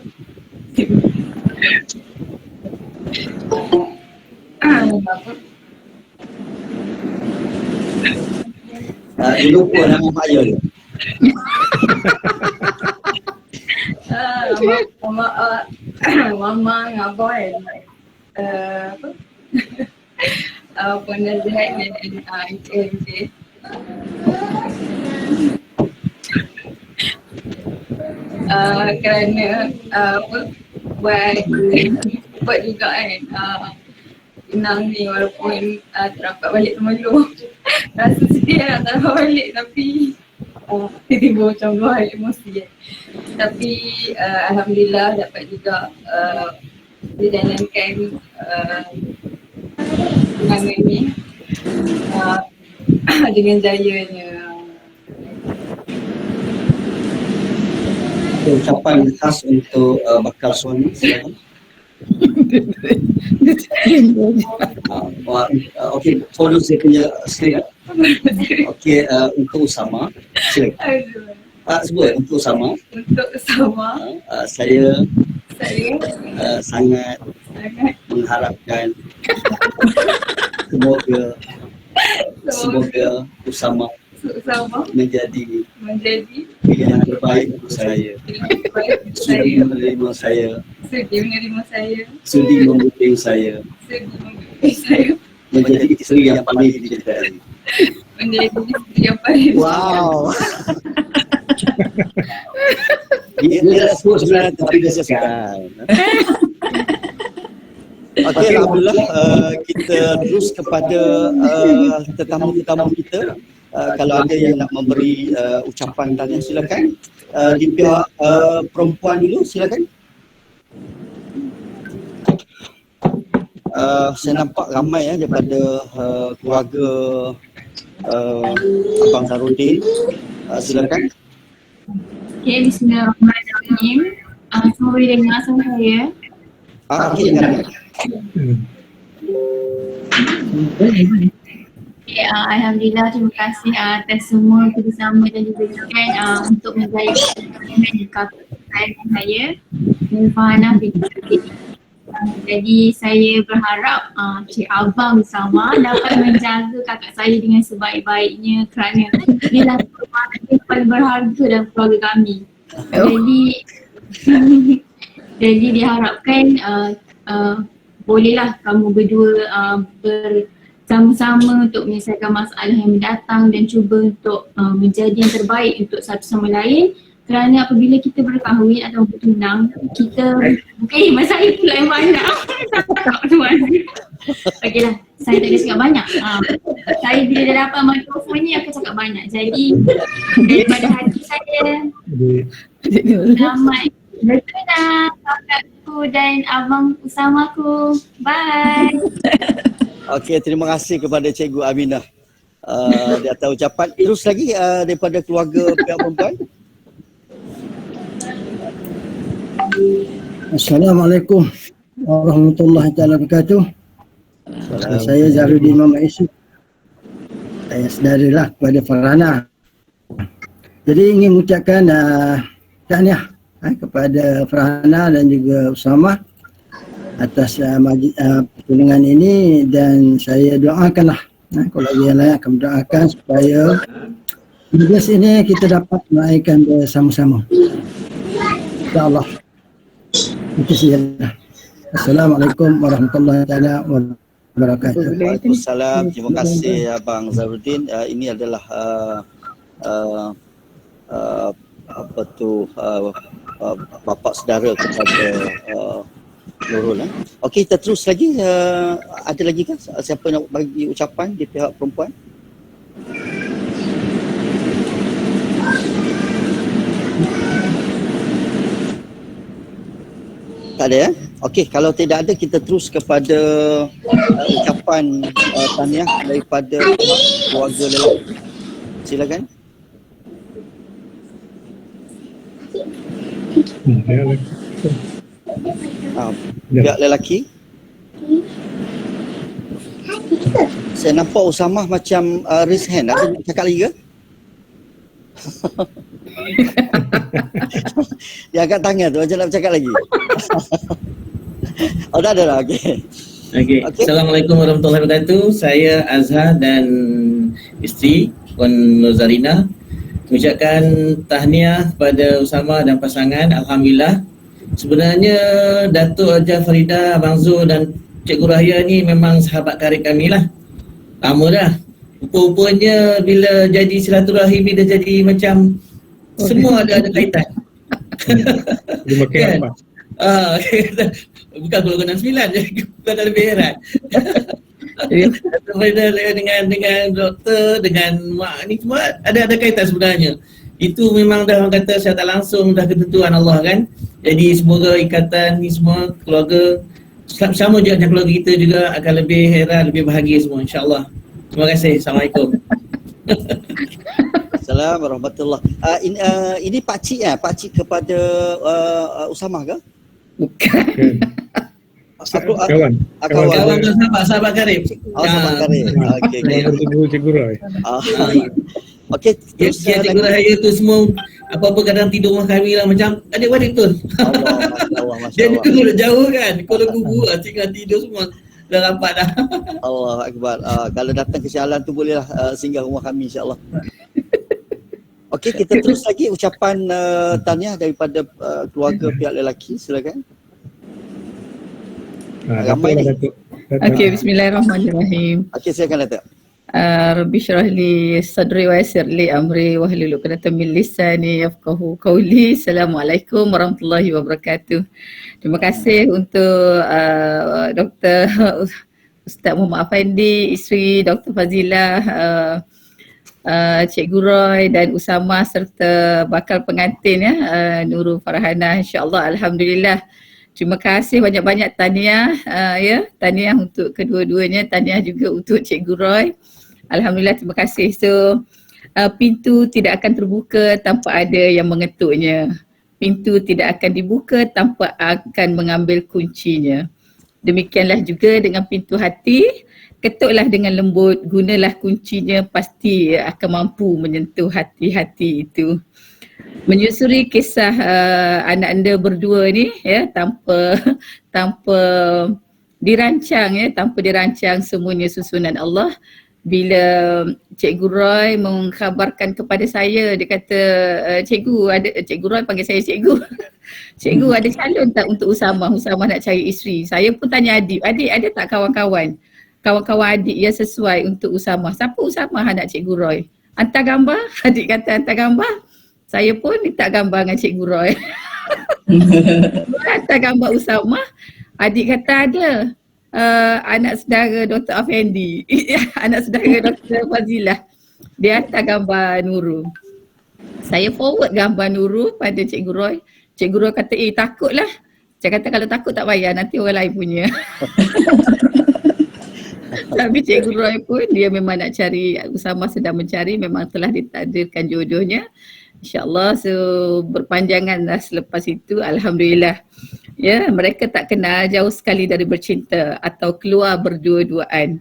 Lupa nama mak ayah dia. Mama dengan abang kan apa nasihat dan okay. Kerana buat juga kan Inang ni walaupun terdapat balik Temerloh rasa sedih nak terdapat balik tapi tiba-tiba macam luar emosi kan. Tapi Alhamdulillah dapat juga dijalankan tunangan ni dengan jayanya. Ucapan khas untuk bakal suami, silakan. Okey, follow saya punya screen. Okey, untuk Usama, silakan. Sebut untuk Usama. Untuk Usama, saya sangat sangat mengharapkan semoga Usama menjadi yang terbaik untuk saya. Sudi menerima saya. Sudi membimbing saya. Menjadi isteri yang paling dicintai. Wow. Dia sebut sebenarnya tapi dia sesuai. Okey, alhamdulillah kita terus kepada tetamu-tetamu kita. Kalau ada yang nak memberi ucapan tanya silakan. Di pihak perempuan dulu silakan. Saya nampak ramai daripada keluarga Abang Zarudin. Silakan. Okay, bismillahirrahmanirrahim. Semua boleh dengar sama saya? Okey, dengar. Okay, Alhamdulillah, terima kasih atas semua kerjasama yang diberikan untuk menjayakan di kakak saya dan Fahana binti. Jadi saya berharap Cik Abang bersama dapat menjaga kakak saya dengan sebaik-baiknya kerana dia adalah keluarga yang paling berharga dalam keluarga kami. Jadi diharapkan bolehlah kamu berdua bersama-sama untuk menyelesaikan masalah yang mendatang dan cuba untuk menjadi yang terbaik untuk satu sama lain. Kerana apabila kita berkahwin atau bertunang, kita bukan saya pula yang banyak. Okeylah, saya tak ada cakap banyak. Saya bila dah dapat mikrofon ni akan cakap banyak. Jadi daripada hati saya, selamat bertunang kakakku dan abang Usamaku. Bye. Okey, terima kasih kepada Cikgu Aminah di atas ucapan. Terus lagi daripada keluarga pihak perempuan. Assalamualaikum warahmatullahi wabarakatuh. Saya Zarudin Muhammad Isu. Saya saudaralah kepada Farhana. Jadi ingin mengucapkan tahniah kepada Farhana dan juga Usama atas pertunangan ini, dan saya doakanlah kalau yang lain akan mendoakan supaya majlis ini kita dapat meraihkan bersama-sama. InsyaAllah. Itu saja. Assalamualaikum warahmatullahi wabarakatuh. Waalaikumsalam. Terima kasih Abang Zarudin. Ini adalah bapa saudara kepada Nurul. Okey, kita terus lagi. Ada lagi kan siapa nak bagi ucapan di pihak perempuan? Tak ada ya? Okey, kalau tidak ada kita terus kepada ucapan tahniah daripada keluarga lelaki. Silakan. Pihak lelaki. Saya nampak Usamah macam raise hand. Ada nak cakap lagi ke? Dia angkat tangan tu macam nak bercakap lagi. Oh, dah ada dah. Okey. Okey. Assalamualaikum warahmatullahi wabarakatuh. Saya Azhar dan isteri Puan Nuzarina. Ucapkan tahniah kepada Usama dan pasangan. Alhamdulillah. Sebenarnya Datuk Haja Farida, Abang Zul dan Cikgu Rahia ni memang sahabat karib kami lah. Lama dah. Rupa-rupanya bila jadi silaturahim ni dia jadi macam semua ada kaitan. Dia makin Kan? apa? Bukan golongan 9 je, bukan lebih heran. dengan doktor, dengan mak ni semua ada kaitan sebenarnya. Itu memang dah orang kata secara tak langsung dah ketentuan Allah kan. Jadi semoga ikatan ni semua keluarga sama je dengan keluarga kita juga akan lebih heran, lebih bahagia semua insya-Allah. Terima kasih. Assalamualaikum. Assalamualaikum warahmatullahi. Ini pakcik pakcik kepada Usama ke? Bukan. Kawan. Kawan dan sahabat karib. Sahabat karib. Okey. Cikgu Roy. Okey, terus Cikgu Rahaya tu semua apa-apa kadang tidur rumah kami lah macam adik-adik tu. Allah, Dia duduk jauh kan. Kalau gugur tinggal tidur semua dah rapat dah. Allah Akbar. Kalau datang ke Shah Alam tu bolehlah singgah rumah kami insya-Allah. Okey, kita terus lagi ucapan tahniah daripada keluarga pihak lelaki, silakan. Ramai ni. Okey, bismillahirrahmanirrahim. Okey, silakan Datuk. Rabbi syrah li sadri wa yassir li amri wa hlul 'uqdatam min lisani yafqahu qawli. Assalamualaikum warahmatullahi wabarakatuh. Terima kasih untuk Dr. Ustaz Muhammad Afandi, isteri Dr. Fazilah, Cikgu Roy dan Usama serta bakal pengantin Nurul Farhana, insya-Allah. Alhamdulillah. Terima kasih banyak-banyak tahniah tahniah untuk kedua-duanya, tahniah juga untuk Cikgu Roy. Alhamdulillah, terima kasih. So pintu tidak akan terbuka tanpa ada yang mengetuknya. Pintu tidak akan dibuka tanpa akan mengambil kuncinya. Demikianlah juga dengan pintu hati, ketuklah dengan lembut, gunalah kuncinya, pasti akan mampu menyentuh hati-hati itu. Menyusuri kisah anak anda berdua ni tanpa dirancang semuanya susunan Allah. Bila Cikgu Roy mengkhabarkan kepada saya, dia kata Cikgu Roy panggil saya Cikgu. Cikgu ada calon tak untuk Usama nak cari isteri. Saya pun tanya adik ada tak kawan-kawan adik yang sesuai untuk Usama. Siapa Usama nak Cikgu Roy? Hantar gambar, adik kata hantar gambar. Saya pun minta gambar dengan Cikgu Roy. Hantar gambar Usama, adik kata ada. Anak saudara Dr. Afendi, anak saudara Dr. Fazilah. Dia hantar gambar Nurul. Saya forward gambar Nurul pada Cikgu Roy. Cikgu Roy kata, takutlah. Saya kata kalau takut tak payah, nanti orang lain punya. Tapi Cikgu Roy pun dia memang nak cari, Usama sedang mencari, memang telah ditakdirkan jodohnya. InsyaAllah, so berpanjangan dah selepas itu, Alhamdulillah. Ya, mereka tak kenal, jauh sekali dari bercinta atau keluar berdua-duaan.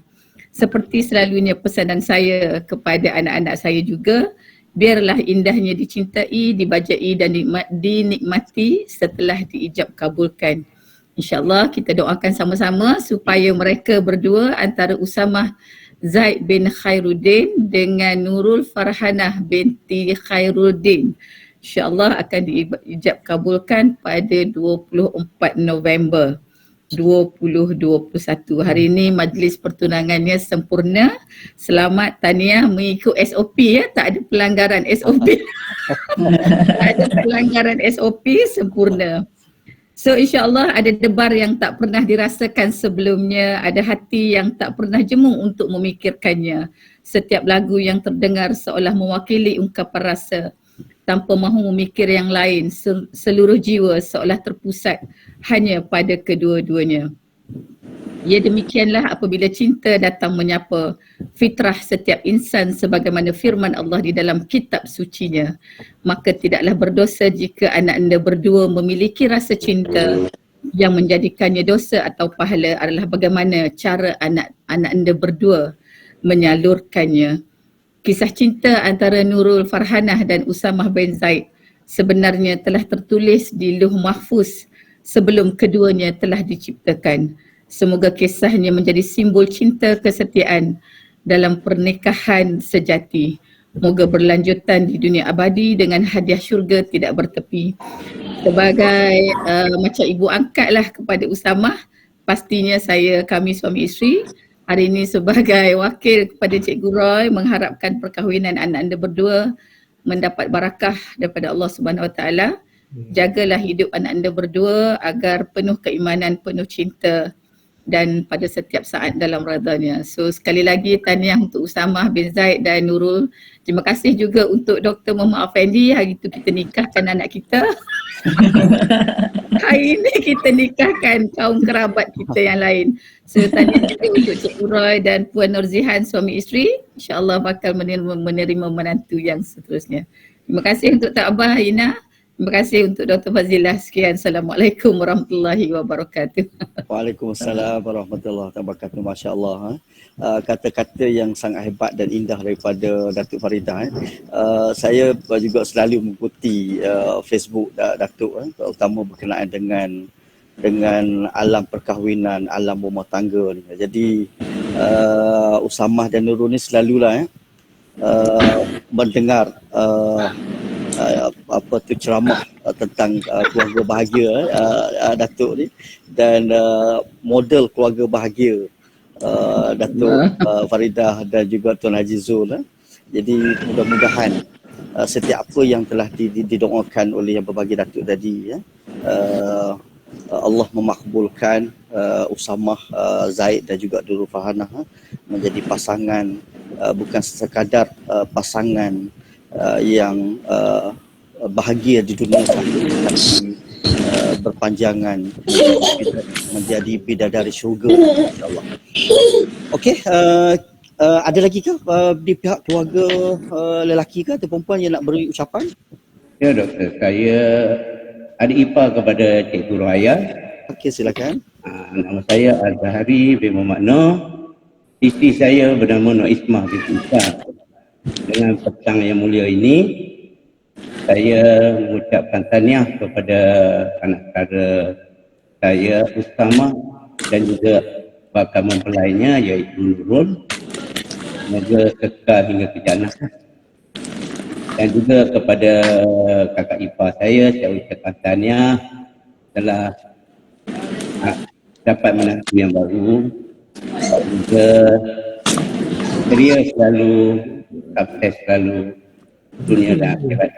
Seperti selalunya pesanan saya kepada anak-anak saya juga, biarlah indahnya dicintai, dibajai dan dinikmati setelah diijab kabulkan. InsyaAllah kita doakan sama-sama supaya mereka berdua antara Usama Zaid bin Khairuddin dengan Nurul Farhanah binti Khairuddin, InsyaAllah akan diijab kabulkan pada 24 November 2021. Hari ini majlis pertunangannya sempurna. Selamat tahniah mengikut SOP tak ada pelanggaran SOP. Tak ada pelanggaran SOP, sempurna. So insyaAllah ada debar yang tak pernah dirasakan sebelumnya, ada hati yang tak pernah jemu untuk memikirkannya. Setiap lagu yang terdengar seolah mewakili ungkapan rasa tanpa mahu memikir yang lain, seluruh jiwa seolah terpusat hanya pada kedua-duanya. Ya, demikianlah apabila cinta datang menyapa fitrah setiap insan sebagaimana firman Allah di dalam kitab sucinya. Maka tidaklah berdosa jika anak anda berdua memiliki rasa cinta. Yang menjadikannya dosa atau pahala adalah bagaimana cara anak anda berdua menyalurkannya. Kisah cinta antara Nurul Farhanah dan Usama bin Zaid sebenarnya telah tertulis di Lauh Mahfuz sebelum keduanya telah diciptakan. Semoga kisahnya menjadi simbol cinta kesetiaan dalam pernikahan sejati. Moga berlanjutan di dunia abadi dengan hadiah syurga tidak bertepi. Sebagai macam ibu angkat lah kepada Usamah, pastinya kami suami isteri hari ini sebagai wakil kepada Cikgu Roy mengharapkan perkahwinan anak anda berdua mendapat barakah daripada Allah Subhanahu Wa Taala. Jagalah hidup anak anda berdua agar penuh keimanan, penuh cinta dan pada setiap saat dalam redanya. So sekali lagi tahniah untuk Usamah bin Zaid dan Nurul. Terima kasih juga untuk Dr. Muhammad Afendi. Hari itu kita nikahkan anak kita. Hari ini kita nikahkan kaum kerabat kita yang lain. So tahniah juga untuk Cikgu Roy dan Puan Nurzihan suami isteri. InsyaAllah bakal menerima menantu yang seterusnya. Terima kasih untuk Tabah Ina. Terima kasih untuk Dr. Fazilah. Sekian. Assalamualaikum warahmatullahi wabarakatuh. Waalaikumsalam warahmatullahi wabarakatuh. Masya Allah. Kata-kata yang sangat hebat dan indah daripada Datuk Faridah. Saya juga selalu mengikuti Facebook Datuk, terutama berkenaan dengan alam perkahwinan, alam rumah tangga ni. Jadi Usamah dan Nurul ni selalulah mendengar ceramah tentang keluarga bahagia Datuk ni, dan model keluarga bahagia Datuk Faridah dan juga Tuan Haji Zul. Jadi mudah-mudahan setiap apa yang telah didoakan oleh yang berbahagia Datuk tadi, Allah memakbulkan Usamah Zaid dan juga Nurul Farhanah menjadi pasangan, bukan sekadar pasangan yang bahagia di dunia tapi berpanjangan menjadi bidadari syurga, insyaAllah. Okey, ada lagi ke di pihak keluarga lelaki ke atau perempuan yang nak beri ucapan? Ya doktor, saya adik ipar kepada Cikgu Rohaya. Okey, silakan. Nama saya Al-Zahari bin Muhammad Noh. Isteri saya bernama Nur Ismah binti Isa. Dengan petang yang mulia ini, saya mengucapkan tahniah kepada anak saudara saya Usamah dan juga bakal mempelainya iaitu Nurul. Semoga kekal hingga ke jannah. Dan juga kepada kakak ipar saya ucapkan tahniah telah dapat menantu yang baru. Juga dia selalu sukses selalu dunia dan akhirat.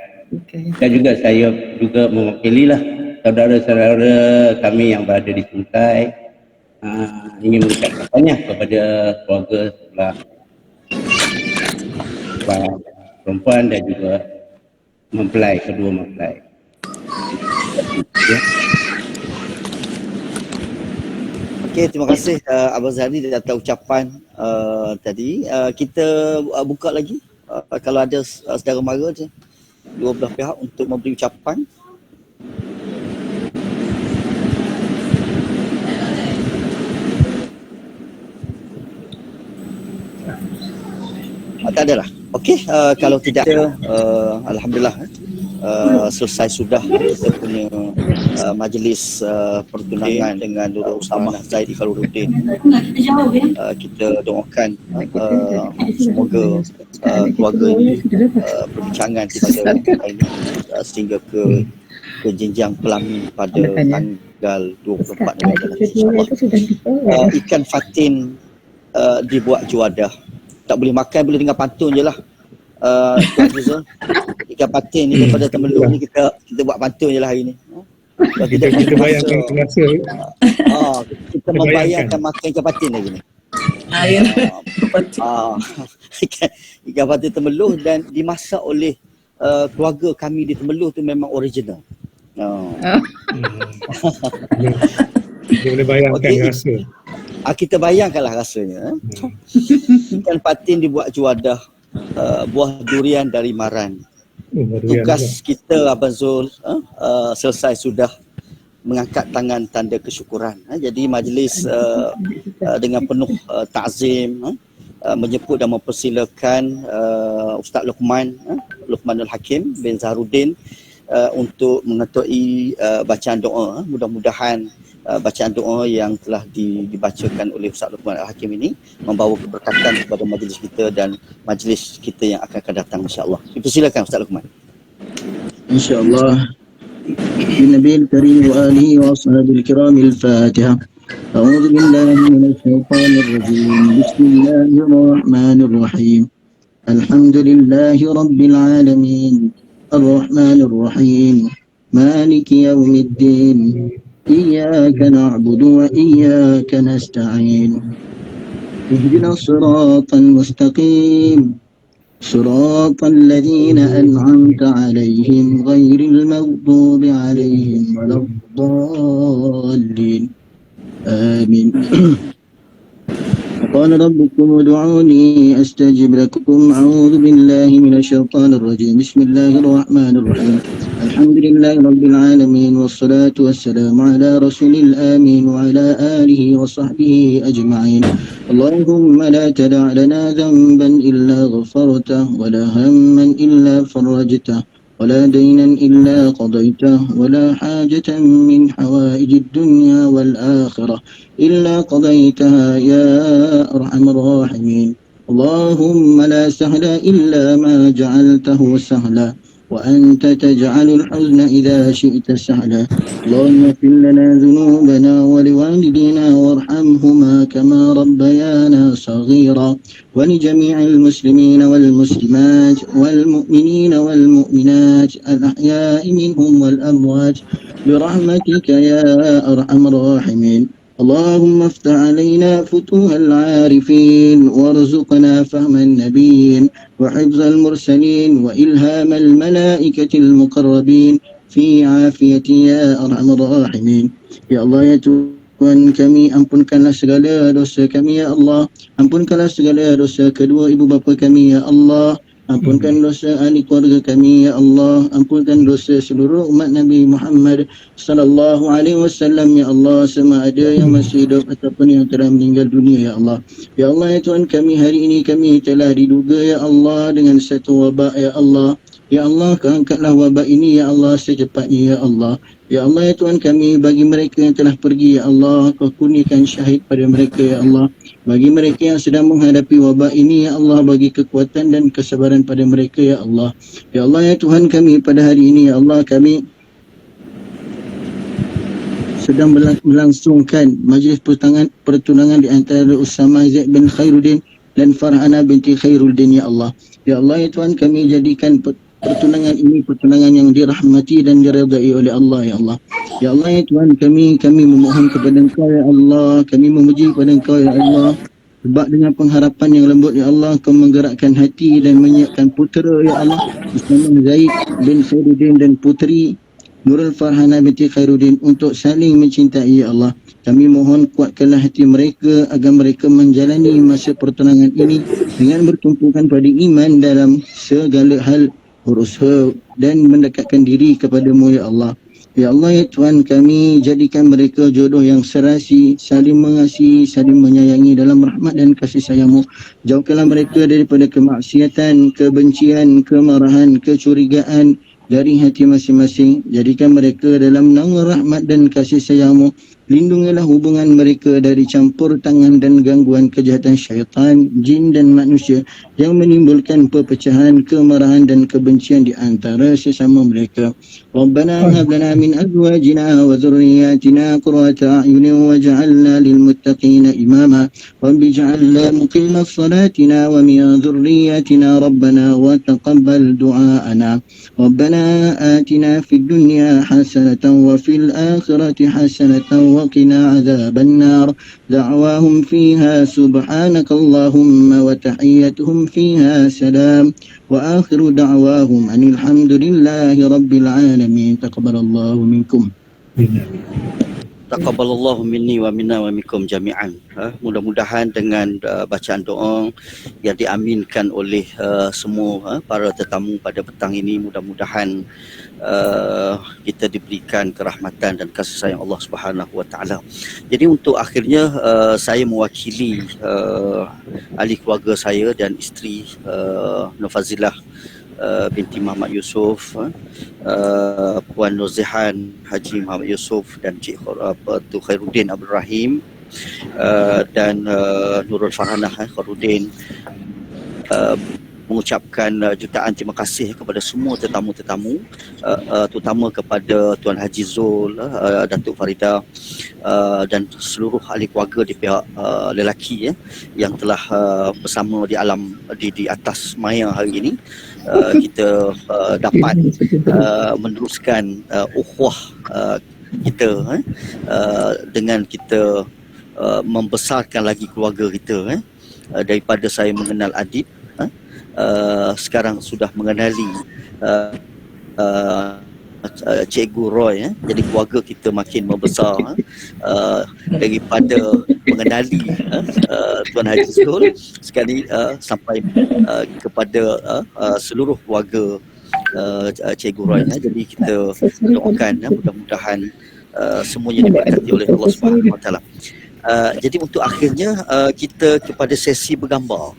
Dan juga saya juga mewakililah saudara-saudara kami yang berada di Sungai, ingin mengucapkan tahniah kepada keluarga sebelah perempuan dan juga kedua mempelai. Okey, terima kasih Abang Zahri atas ucapan tadi. Kita buka lagi kalau ada saudara mara je, dua belah pihak untuk memberi ucapan. Tak ada lah. Okey, kalau tidak ada, alhamdulillah selesai sudah kita punya majlis pertunangan dengan Nurul Usamah Zaid Ikhaluddin. Kita doakan semoga keluarga ini perbincangan kita ini sehingga ke jenjang pelamin pada tanggal 24 November nanti, insyaAllah. Ikan fatin dibuat juadah. Tak boleh makan, boleh tinggal pantun je lah. Ikan patin ni daripada Temelung ni kita buat pantun je lah hari ni. Kita bayangkan masa kita membayangkan makan ikan patin lagi ni. Ikan patin Temelung dan dimasak oleh keluarga kami di Temelung tu memang original. Kita boleh bayangkan rasa. Kita bayangkanlah rasanya. Ikan patin dibuat juadah buah durian dari Maran. Tugas kita Abang Zul selesai sudah mengangkat tangan tanda kesyukuran. Jadi majlis dengan penuh ta'zim menyebut dan mempersilakan Ustaz Luqmanul Hakim bin Zaharuddin untuk mengetuai bacaan doa. Mudah-mudahan bacaan doa yang telah dibacakan oleh Ustaz Luqman Al-Hakim ini membawa keberkatan kepada majlis kita dan majlis kita yang akan datang, insya-Allah. Silakan Ustaz Luqman. Insyaallah. Nabi Karim wa alihi wa ashabil kiram al-Fatihah. A'udzu billahi minasy syaithanir rajim. Bismillahirrahmanirrahim. Alhamdulillahi rabbil alamin. Ar-Rahmanir Rahim. Maliki yaumiddin. Iyyaka na'budu wa iyyaka nasta'in. Ihdinas siratal mustaqim. صراط الذين أنعمت عليهم غير المغضوب عليهم ولا الضالين آمين. قال ربكم ادعوني أستجب لكم. أعوذ بالله من الشيطان الرجيم. بسم الله الرحمن الرحيم. الحمد لله رب العالمين والصلاة والسلام على رسول الآمين وعلى آله وصحبه أجمعين. اللهم لا تدع لنا ذنبا إلا غفرته ولا هما إلا فرجته ولا دينا إلا قضيته ولا حاجة من حوائج الدنيا والآخرة إلا قضيتها يا أرحم الراحمين. اللهم لا سهل إلا ما جعلته سهلا وأنت تجعل الحزن إذا شئت سهلا. اللهم اغفر لنا ذنوبنا ولوالدينا وارحمهما كما ربيانا صغيرا ولجميع المسلمين والمسلمات والمؤمنين والمؤمنات الأحياء منهم والأموات برحمتك يا أرحم الراحمين. اللهم افتح علينا فتوح العارفين وارزقنا فهم النبيين وحفظ المرسلين وإلهام الملائكة المقربين في عافية يا أرحم الراحمين. Ya Allah, ya Tuhan kami, ampunkanlah segala dosa kami ya Allah. Ampunkanlah segala dosa kedua ibu bapa kami ya Allah. Ampunkan dosa ahli keluarga kami ya Allah. Ampunkan dosa seluruh umat Nabi Muhammad sallallahu alaihi wasallam ya Allah, sama ada yang masih hidup ataupun yang telah meninggal dunia ya Allah. Ya Allah, ya Tuhan kami, hari ini kami telah diduga ya Allah dengan satu wabak ya Allah. Ya Allah, angkatlah wabak ini ya Allah secepatnya ya Allah. Ya Allah, ya Tuhan kami, bagi mereka yang telah pergi ya Allah, Kau kurniakan syahid pada mereka ya Allah. Bagi mereka yang sedang menghadapi wabak ini ya Allah, bagi kekuatan dan kesabaran pada mereka ya Allah. Ya Allah, ya Tuhan kami, pada hari ini ya Allah, kami sedang melangsungkan majlis pertunangan di antara Usama Zaid bin Khairuddin dan Farhana binti Khairuddin ya Allah. Ya Allah, ya Tuhan kami, jadikan pertunangan ini pertunangan yang dirahmati dan diredai oleh Allah ya Allah. Ya Allah, ya Tuhan kami memohon kepada Engkau ya Allah, kami memuji kepada Engkau ya Allah, sebab dengan pengharapan yang lembut ya Allah, Kau menggerakkan hati dan menyiapkan putera ya Allah, Usama Zaid bin Khairuddin dan puteri Nurul Farhana binti Khairuddin untuk saling mencintai ya Allah. Kami mohon kuatkanlah hati mereka agar mereka menjalani masa pertunangan ini dengan bertumpukan pada iman dalam segala hal, berusaha dan mendekatkan diri kepadamu ya Allah. Ya Allah, ya Tuhan kami, jadikan mereka jodoh yang serasi, saling mengasihi, saling menyayangi dalam rahmat dan kasih sayang-Mu. Jauhkanlah mereka daripada kemaksiatan, kebencian, kemarahan, kecurigaan dari hati masing-masing. Jadikan mereka dalam naungan rahmat dan kasih sayang-Mu. Lindungilah hubungan mereka dari campur tangan dan gangguan kejahatan syaitan, jin dan manusia yang menimbulkan perpecahan, kemarahan dan kebencian di antara sesama mereka. Rabbana hab lana min azwajina wa dhurriyyatina qurrata a'yunin waj'alna lil muttaqina imama. Rabbi ij'alna muqimas salatina wa min dhurriyyatina rabbana wa taqabbal du'aana. Rabbana atina fid dunya hasanatan wa fil akhirati hasanatan وقنا عذاب النار. دعواهم فيها سبحانك اللهم وتحيتهم فيها سلام وآخر دعواهم أن الحمد لله رب العالمين. تقبل الله منكم. Taqabbalallahu minni wa minna wa minkum jami'an. Mudah-mudahan dengan bacaan doa yang diaminkan oleh semua para tetamu pada petang ini, mudah-mudahan kita diberikan kerahmatan dan kasih sayang Allah Subhanahu wa taala. Jadi untuk akhirnya saya mewakili ahli keluarga saya dan isteri Nur Fazilah binti Muhammad Yusof, Puan Nurzihan Haji Muhammad Yusof dan Cik Tu Khairuddin Abdul Rahim, dan Nurul Farhanah Khairuddin, mengucapkan jutaan terima kasih kepada semua tetamu-tetamu, terutama kepada Tuan Haji Zul, Datuk Farida, dan seluruh ahli keluarga di pihak lelaki yang telah bersama di alam di atas maya hari ini. Kita dapat meneruskan ukhuwah kita dengan kita membesarkan lagi keluarga kita. Daripada saya mengenal Adib, sekarang sudah mengenali Cikgu Roy, jadi keluarga kita makin membesar, daripada mengenali Tuan Haji Zul sekali sampai kepada seluruh keluarga Cikgu Roy. Jadi kita doakan mudah-mudahan semuanya diberkati oleh Allah Subhanahu Wa Taala. Jadi untuk akhirnya kita kepada sesi bergambar.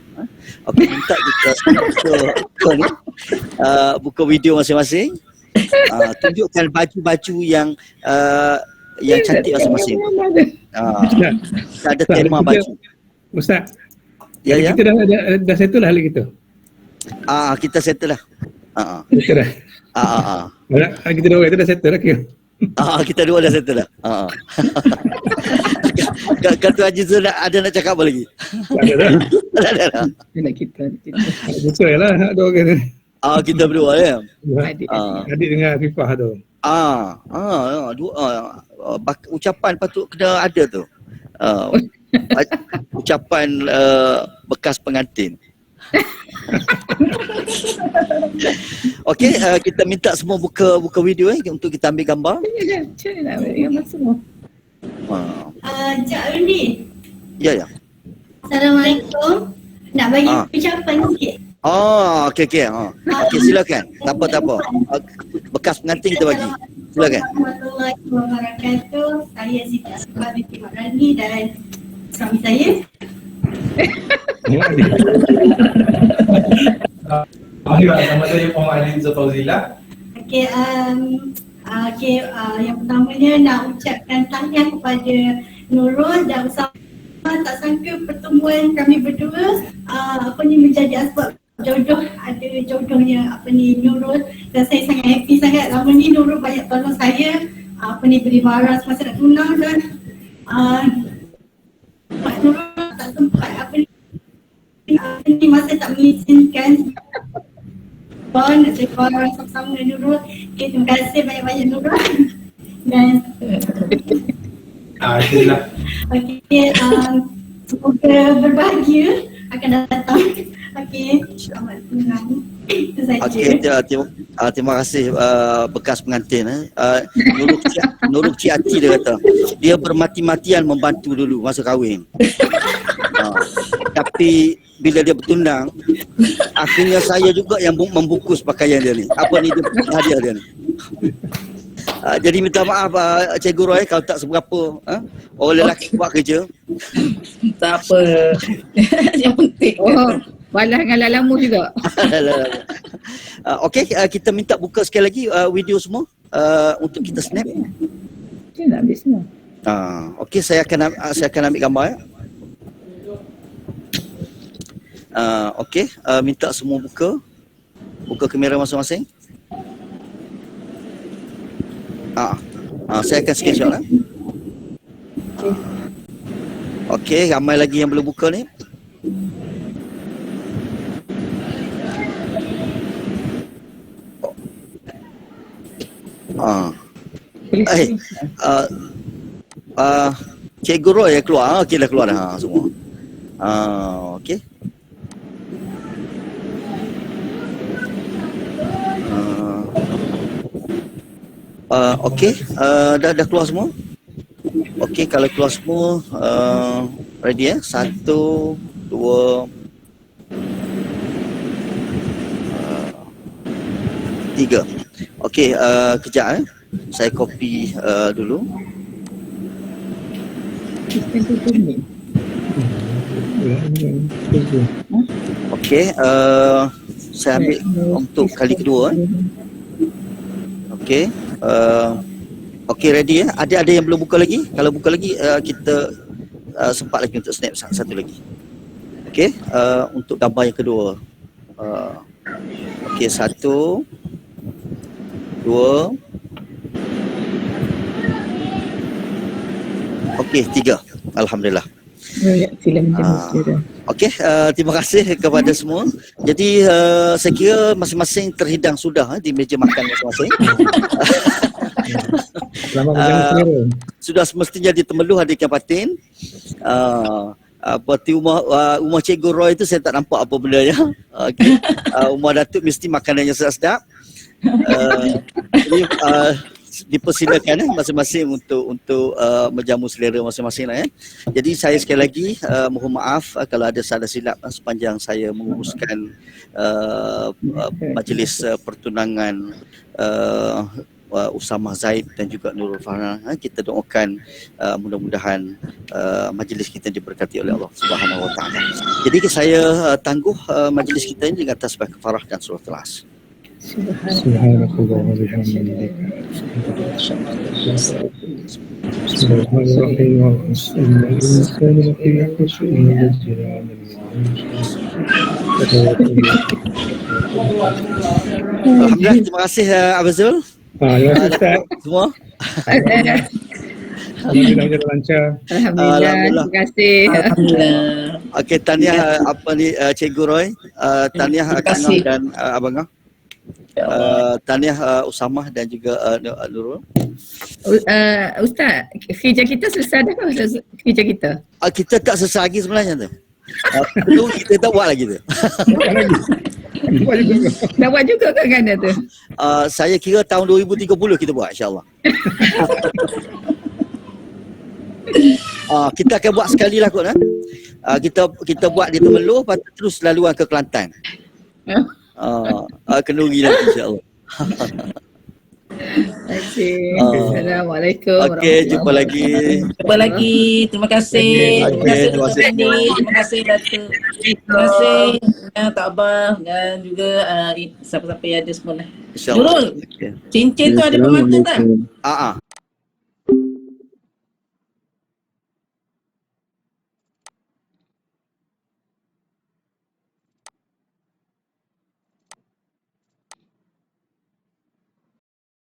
Okey, minta kita buka video masing-masing. Tunjukkan baju-baju yang cantik masing-masing. Kita ada tema baju. Ustaz. Ya. Kita dah settle lah hal kita. Kita settle lah. Betul dah. Kita dua itu dah settle lah kira. Kita dua dah settle dah. Kata Haji Zul ada nak cakap apa lagi? Tak ada dah. Kita. Betul lah dua kita. Kita berdua ya. Adik dengan Afifah tu. Ucapan patut kena ada tu. Ucapan bekas pengantin. Okey, kita minta semua buka video untuk kita ambil gambar. Macam mana nak ambil gambar semua? Cik Rudy. Ya. Assalamualaikum. Nak bagi ucapan sikit. Okey. Okey, silakan. Tak apa. Bekas pengantin kita bagi. Silakan. Warahmatullahi wabarakatuh. Saya Siti Asfah binti Makrani dan suami saya. Nama saya Muhammad Ali Zafauzila. Okey, yang pertamanya nak ucapkan tahniah kepada Nurul dan Usama. Tak sangka pertemuan kami berdua menjadi asbab jodoh, ada jodohnya Nurul, dan saya sangat happy sangat. Lama ni Nurul banyak tolong saya beri waras masa nak tunang, dan Nurul tak sempat masa tak mengizinkan nak cari waras sama-sama dengan Nurul. Okay, terima kasih banyak-banyak Nurul. Dan itulah. Okey, semoga berbahagia akan datang. Okey, selamat tunang. Itu saja. Okey, terima kasih bekas pengantin. Nurul Cik Ati dia kata, dia bermati-matian membantu dulu masa kahwin. Tapi bila dia bertunang, akhirnya saya juga yang membungkus pakaian dia ni. Apa ni dia hadiah dia ni. Jadi minta maaf Cikgu Roy kalau tak seberapa orang lelaki buat kerja. Tak apa. Yang penting. Balas dengan lalamu juga. Okey, kita minta buka sekali lagi video semua untuk kita snap. Macam nak ambil semua? Okey, saya akan ambil gambar ya. Okey, minta semua buka kamera masing-masing. Saya akan screenshot lah. Okey, ramai lagi yang belum buka ni. Cikgu Roy yang keluar. Okey, dah keluar dah semua. Okey. Okey, dah keluar semua. Okey, kalau keluar semua ready ya. 1, 2, 3. Okey, kejap saya copy dulu. Okey, Saya ambil untuk kali kedua. Okey. Okey, ready ya. Ada yang belum buka lagi? Kalau buka lagi kita sempat lagi untuk snap satu lagi. Okey, untuk gambar yang kedua. Okey, 1 2. Okey, 3. Alhamdulillah. Okey, terima kasih kepada semua. Jadi saya kira masing-masing terhidang sudah di meja makan masing-masing. Sudah semestinya ditemeluh adik Kapatin. Seperti rumah Cikgu Roy itu saya tak nampak apa benda ya. Okay. Rumah Datuk mesti makanannya sedap-sedap. Jadi dipersilakan masing-masing untuk menjamu selera masing-masing ya. Jadi saya sekali lagi mohon maaf kalau ada salah silap sepanjang saya menguruskan majlis pertunangan Usamah Zaid dan juga Nurul Farhan. Kita doakan mudah-mudahan majlis kita diberkati oleh Allah Subhanahu Wa Taala. Jadi saya tangguh majlis kita ini dengan tasbih kafarah dan surah Ikhlas. Subhanallah wa bihamdihi. Alhamdulillah, terima kasih Abazul. Ya, Ustaz. Semua. Alhamdulillah lancar. Alhamdulillah. Terima kasih. Alhamdulillah. Okey, tahniah Cikgu Roy, tahniah Kak Noh dan Abang Noh. Tahniah Usamah dan juga Nurul. Ustaz, kerja kita selesai dah ke kerja kita? Kita tak selesai lagi sebenarnya tu. Kita tak buat lagi tu. Nak buat juga ke Ganda tu? Saya kira tahun 2030 kita buat, insyaAllah. Kita akan buat sekali lah kot. Kita buat di Temeloh, lepas tu terus laluan ke Kelantan. Kenduri nanti, insyaAllah. Assalamualaikum. Okey, jumpa lagi. Jumpa lagi. Terima kasih. Terima kasih Dr. Fendi. Terima kasih Datuk. Terima kasih Tok Abah dan juga siapa-siapa yang ada semua lah. Nurul, cincin tu ada pemata tak?